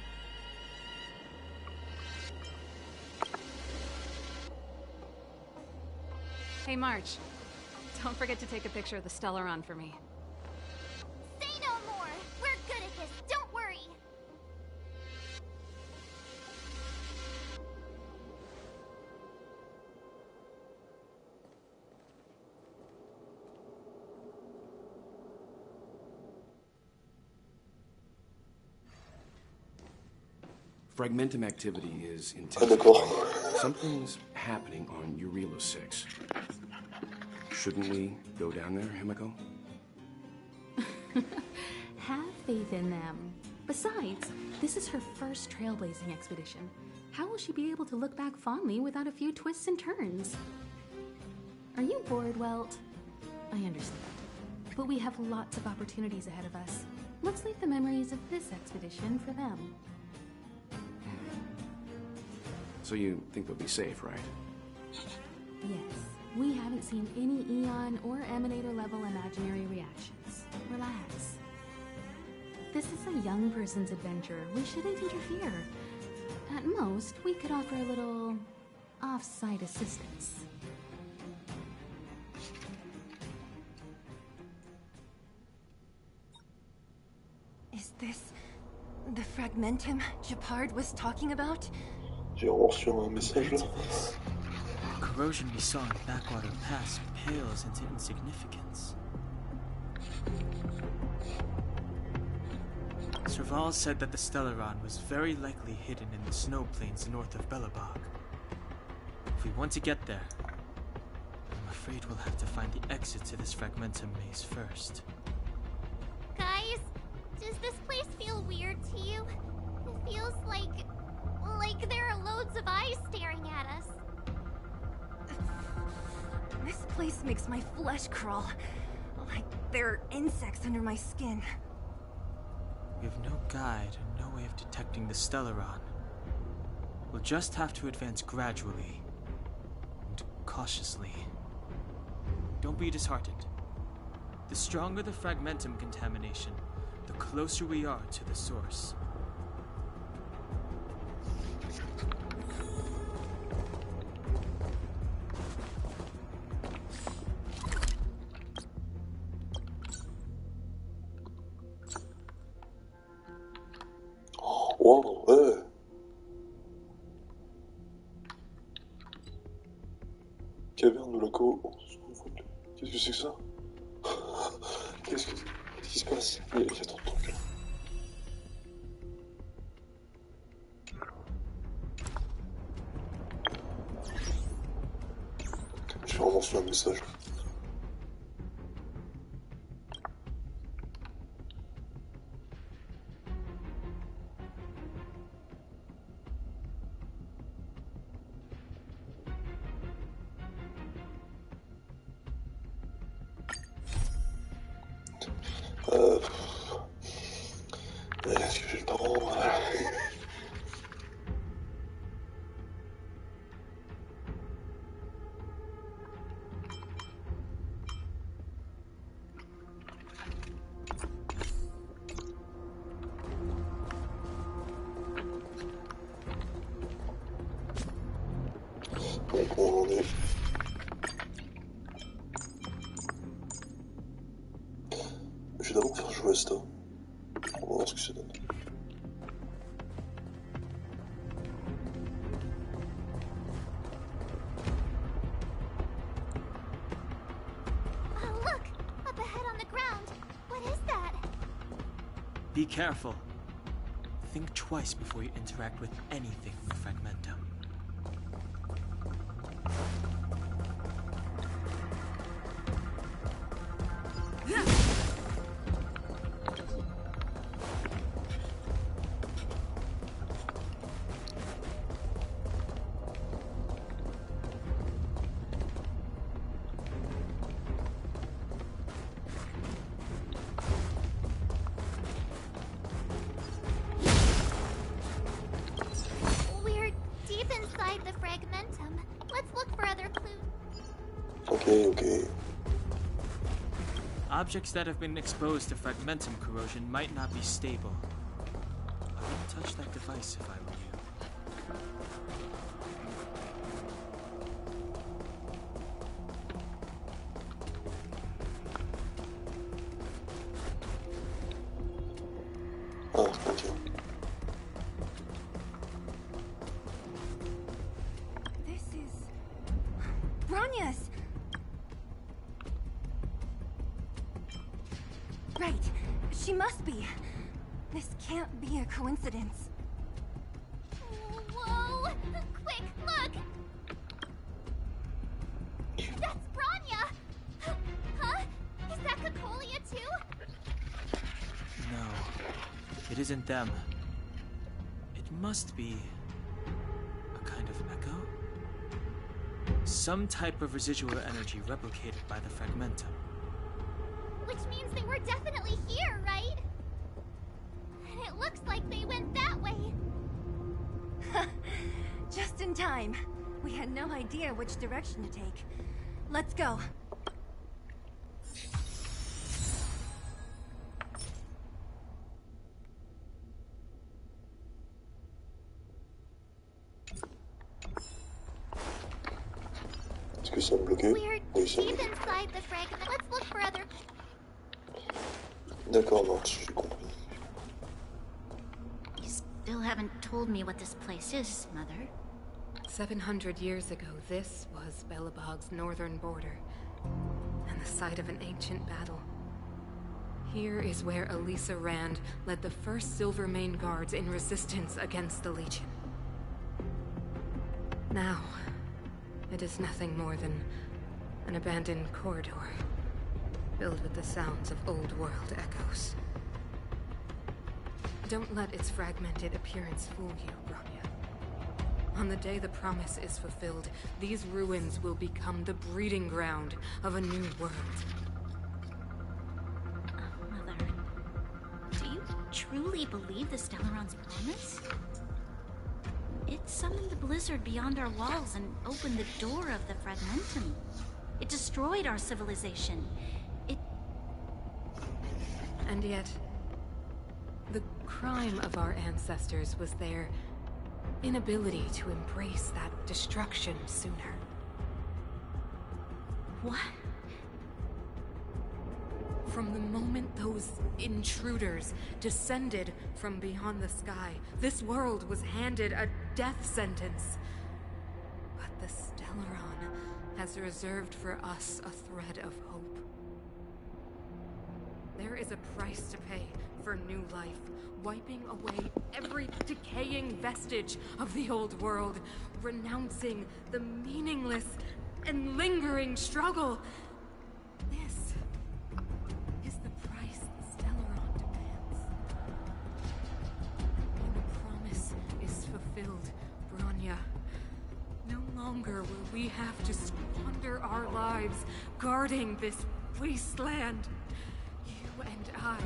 Hey, March. Don't forget to take a picture of the Stellaron for me. Say no more! We're good at this, don't worry! Fragmentum activity is Ah, intense. d'accord. Something's happening on Urilo 6. Shouldn't we go down there, Himiko? Have faith in them. Besides, this is her first trailblazing expedition. How will she be able to look back fondly without a few twists and turns? Are you bored, Welt? I understand. But we have lots of opportunities ahead of us. Let's leave the memories of this expedition for them. So you think they'll be safe, right? Yes, we haven't seen any Eon or Emanator level imaginary reactions. Relax. This is a young person's adventure. We shouldn't interfere. At most, we could offer a little off-site assistance. Is this the Fragmentum Japard was talking about? J'ai reçu un message là. The corrosion we saw in Backwater Pass pales into insignificance. Serval said that the Stellaron was very likely hidden in the snow plains north of Belobog. If we want to get there, I'm afraid we'll have to find the exit to this Fragmentum maze first. Guys, does this place feel weird to you? It feels like there are loads of eyes staring at us. This place makes my flesh crawl. Like there are insects under my skin. We have no guide and no way of detecting the Stellaron. We'll just have to advance gradually and cautiously. Don't be disheartened. The stronger the Fragmentum contamination, the closer we are to the source. Wow, ouais. Caverne de la Co. Qu'est-ce que c'est que ça? Qu'est-ce qui se passe? Il y a trop de trucs là. vraiment su un message. Est-ce que j'ai le temps? Donc on en est. Je vais d'abord faire jouer à ça. On va voir ce que ça donne. Oh, look! Up ahead on the ground. What is that? Be careful. Think twice before you interact with anything with Fragmentum. We're deep inside the Fragmentum. Let's look for other clues. Okay. Objects that have been exposed to Fragmentum corrosion might not be stable. I wouldn't touch that device if I were you. Ah, ok. This is... Bronia's! Right. She must be. This can't be a coincidence. Whoa! Quick, look! That's Bronya! Huh? Is that Cacolia too? No, it isn't them. It must be a kind of echo? Some type of residual energy replicated by the Fragmentum. Which means they were definitely here, right? And it looks like they went that way. Just in time. We had no idea which direction to take. Let's go. Est-ce que ça me bloquait? We're Oui, ça me deep bloquait. inside the fragment. Let's look for other... D'accord, non, j'ai compris. You still haven't told me what this place is, Mother. 700 years ago, this was Belobog's northern border, and the site of an ancient battle. Here is where Elisa Rand led the first Silvermane Guards in resistance against the Legion. Now, it is nothing more than an abandoned corridor, filled with the sounds of old-world echoes. Don't let its fragmented appearance fool you, Bronya. On the day the promise is fulfilled, these ruins will become the breeding ground of a new world. Mother, do you truly believe the Stellaron's promise? It summoned the blizzard beyond our walls and opened the door of the Fragmentum. It destroyed our civilization. And yet, the crime of our ancestors was their inability to embrace that destruction sooner. What? From the moment those intruders descended from beyond the sky, this world was handed a death sentence. But the Stellaron has reserved for us a thread of hope. There is a price to pay for new life, wiping away every decaying vestige of the old world, renouncing the meaningless and lingering struggle. This is the price Stellaron demands. When the promise is fulfilled, Bronya, no longer will we have to squander our lives guarding this wasteland. You and I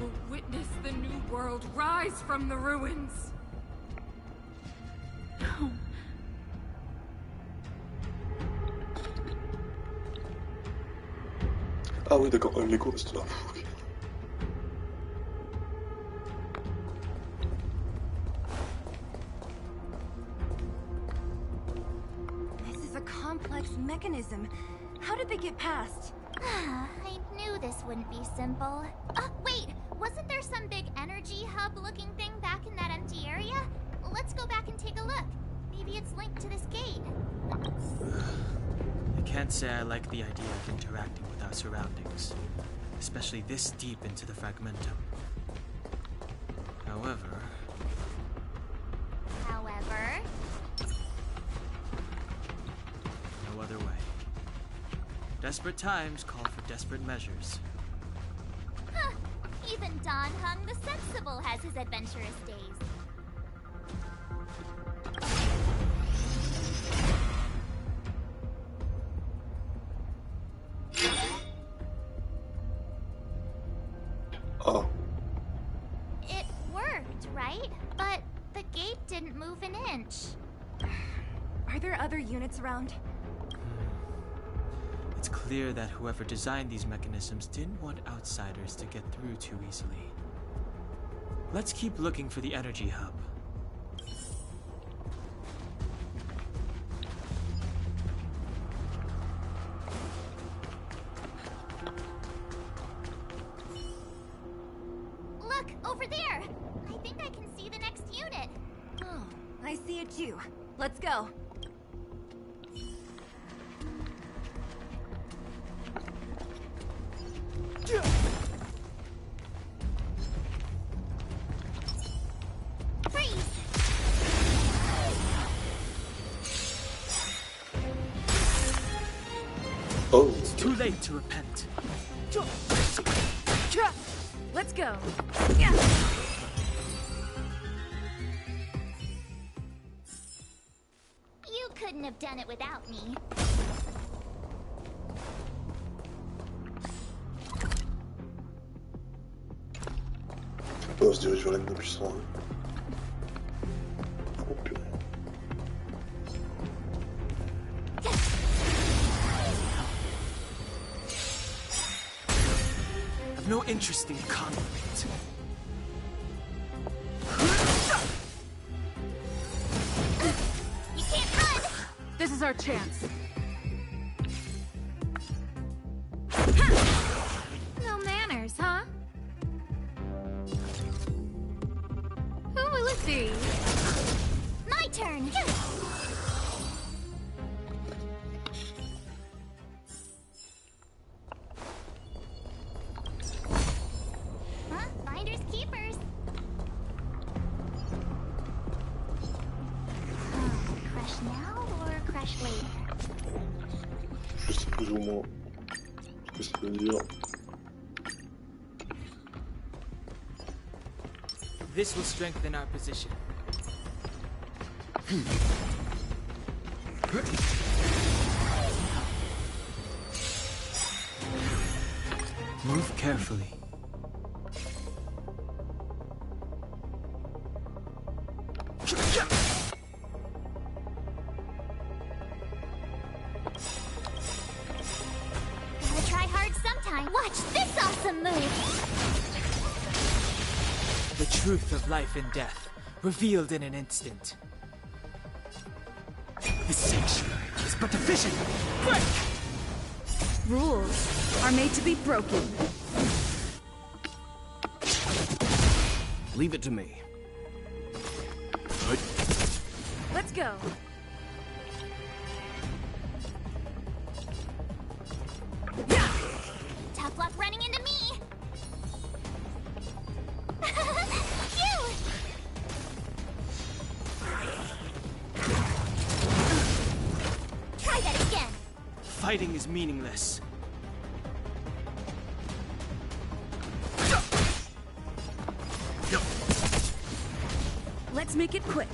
will witness the new world rise from the ruins. No. Ah oui, d'accord, l'écho reste là. Ok. This is a complex mechanism. How did they get past? I knew this wouldn't be simple. Wait! Wasn't there some big energy hub-looking thing back in that empty area? Let's go back and take a look. Maybe it's linked to this gate. I can't say I like the idea of interacting with our surroundings, especially this deep into the fragmentum. However... No other way. Desperate times call for desperate measures. Huh. Even Don Hung the Sensible has his adventurous days. Ah. It worked, right? But the gate didn't move an inch. Are there other units around? It's clear that whoever designed these mechanisms didn't want outsiders to get through too easily. Let's keep looking for the energy hub. Look, over there! I think I can see the next unit. Oh, I see it too. Let's go. Oh. It's too late to repent. Let's go. You couldn't have done it without me. On se dirige vers la puissance. Oh purée. I've no interest in conflict. You can't run! This is our chance. No manners, huh? Who will it be? My turn! Huh? Finders keepers. Crush now or crush later? Je sais plus ou moins ce que ça veut dire. This will strengthen our position. Move carefully. Gotta try hard sometime. Watch this awesome move! The truth of life and death, revealed in an instant. The sanctuary is but a vision. Break! Rules are made to be broken. Leave it to me. Let's go. Tough luck running into me! Phew! Try that again! Fighting is meaningless. Let's make it quick.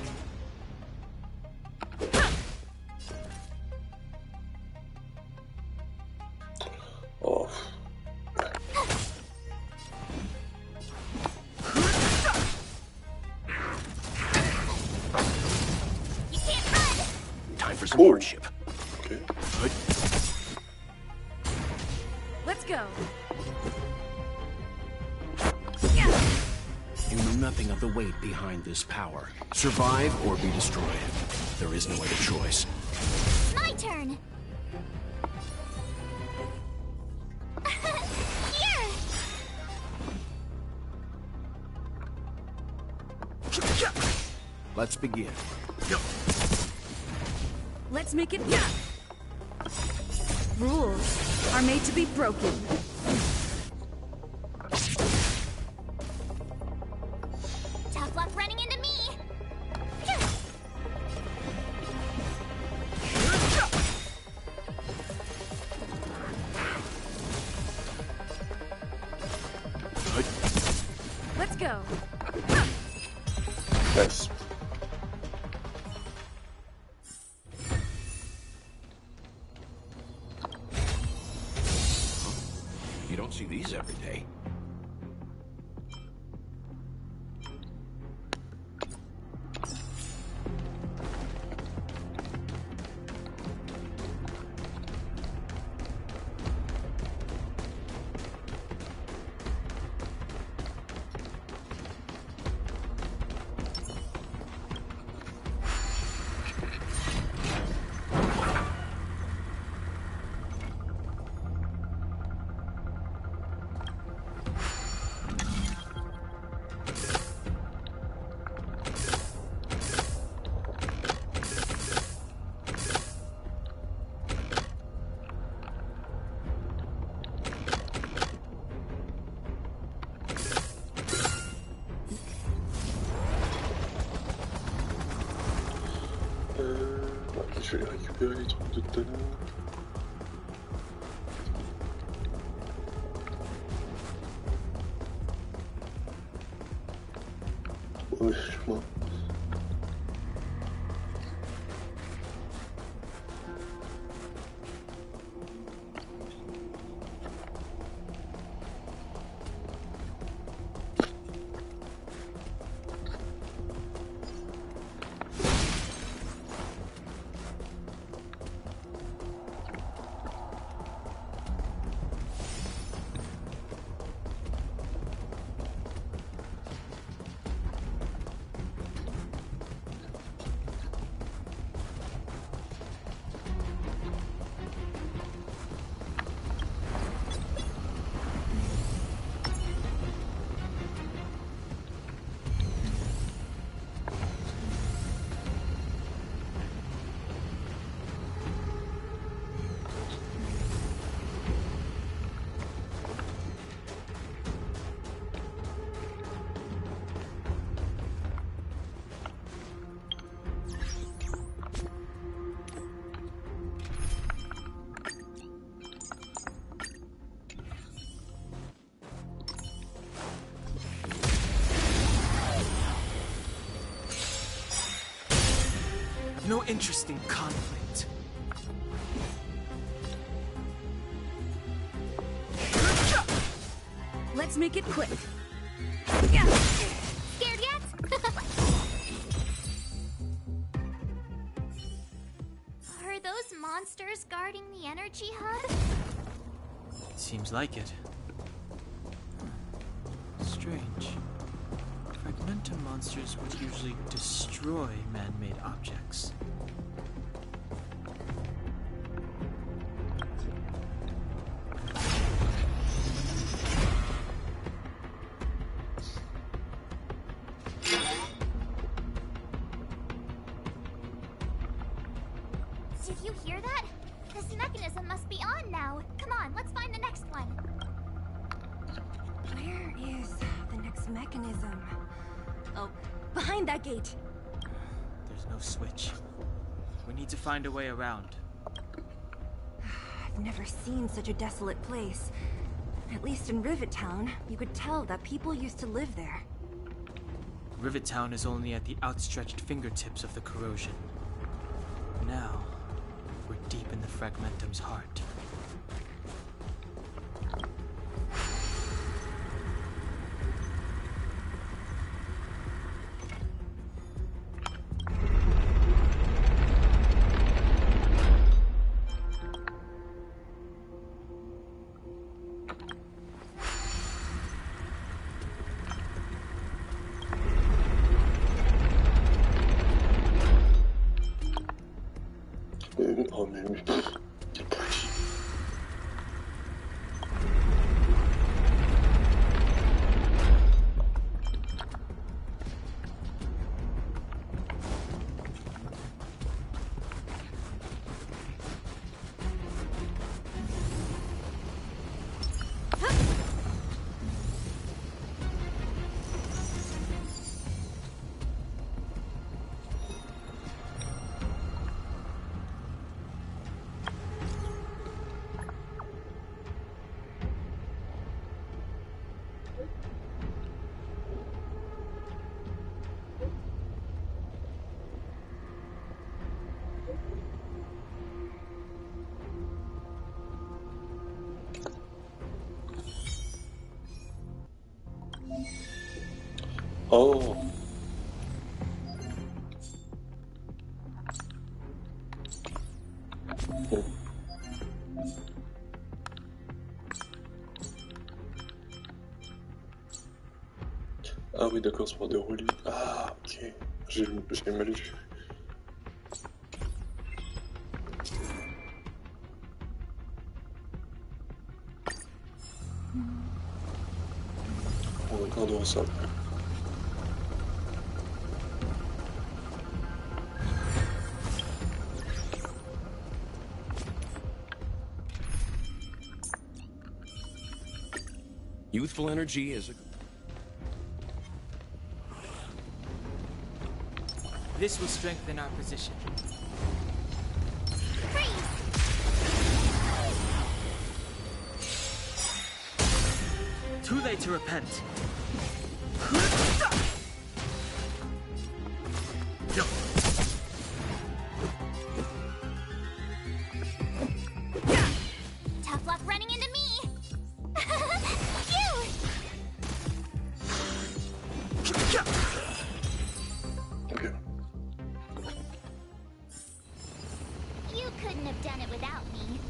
Oh. Time for some hardship. Okay. Let's go. You know nothing of the weight behind this power. Survive or be destroyed. There is no other choice. My turn! Here! Let's begin. Let's make it quick. Rules are made to be broken. Tough luck running into me! Let's go. Nice. You don't see these every day. Ok, je vais aller récupérer les trucs de tout à l'heure. Ouais, chemin. No interest in conflict. Let's make it quick. Scared yet? Are those monsters guarding the energy hub? Seems like it. Strange. Fragmentum monsters would usually destroy man-made objects. Did you hear that? This mechanism must be on now. Come on, let's find the next one. Where is the next mechanism? Oh, behind that gate. There's no switch. We need to find a way around. I've never seen such a desolate place. At least in Rivet Town, you could tell that people used to live there. Rivet Town is only at the outstretched fingertips of the corrosion. Now, we're deep in the Fragmentum's heart. Oh mais quel petit. Oh. Ah oui d'accord, c'est pour dérouler. Ah ok, j'ai mal lu. On a encore de ressort. Youthful energy is a... This will strengthen our position. Too late to repent. Tough luck running into me. You couldn't have done it without me.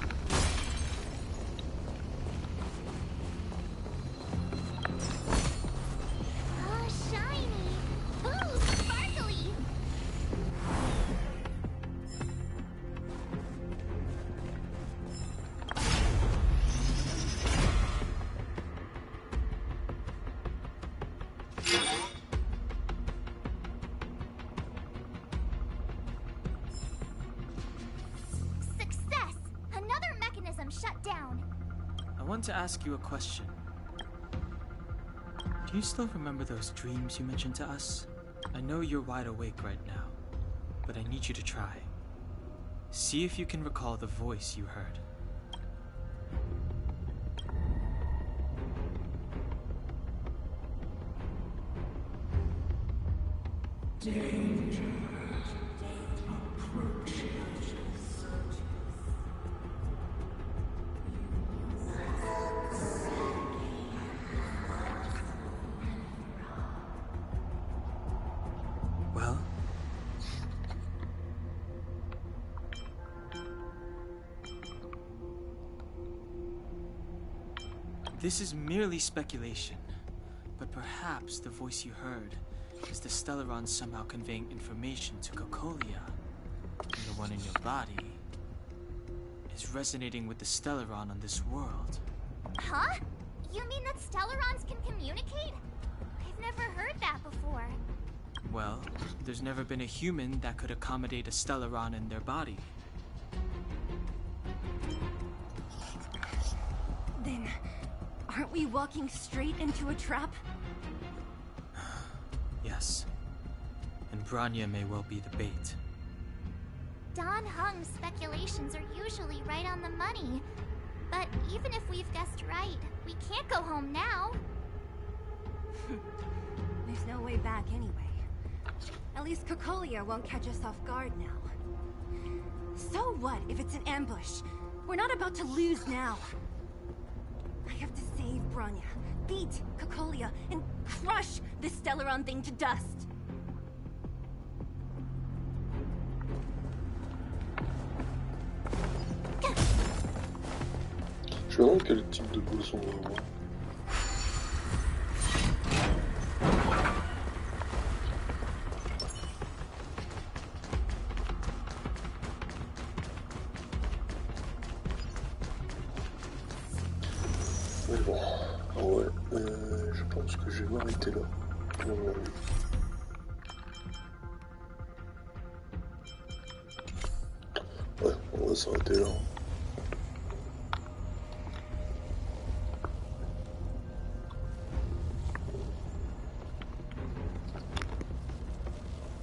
Oh, shiny. Ooh, sparkly. Success! Another mechanism shut down. I want to ask you a question. Do you still remember those dreams you mentioned to us? I know you're wide awake right now, but I need you to try. See if you can recall the voice you heard. Well? This is merely speculation, but perhaps the voice you heard is the Stellaron somehow conveying information to Cocolia, and the one in your body is resonating with the Stellaron on this world. Huh? You mean that Stellarons can communicate? I've never heard that before. Well, there's never been a human that could accommodate a Stellaron in their body. Then, aren't we walking straight into a trap? Yes. And Bronya may well be the bait. Don Hung's speculations are usually right on the money. But even if we've guessed right, we can't go home now. There's no way back anyway. At least Cocolia won't catch us off guard now. So what if it's an ambush? We're not about to lose now. I have to save Bronya, beat Cocolia, and crush this Stellaron thing to dust. Je verrai quel type de boisson on va avoir. Mais bon, ouais, je pense que je vais m'arrêter là. Ouais, on va s'arrêter là.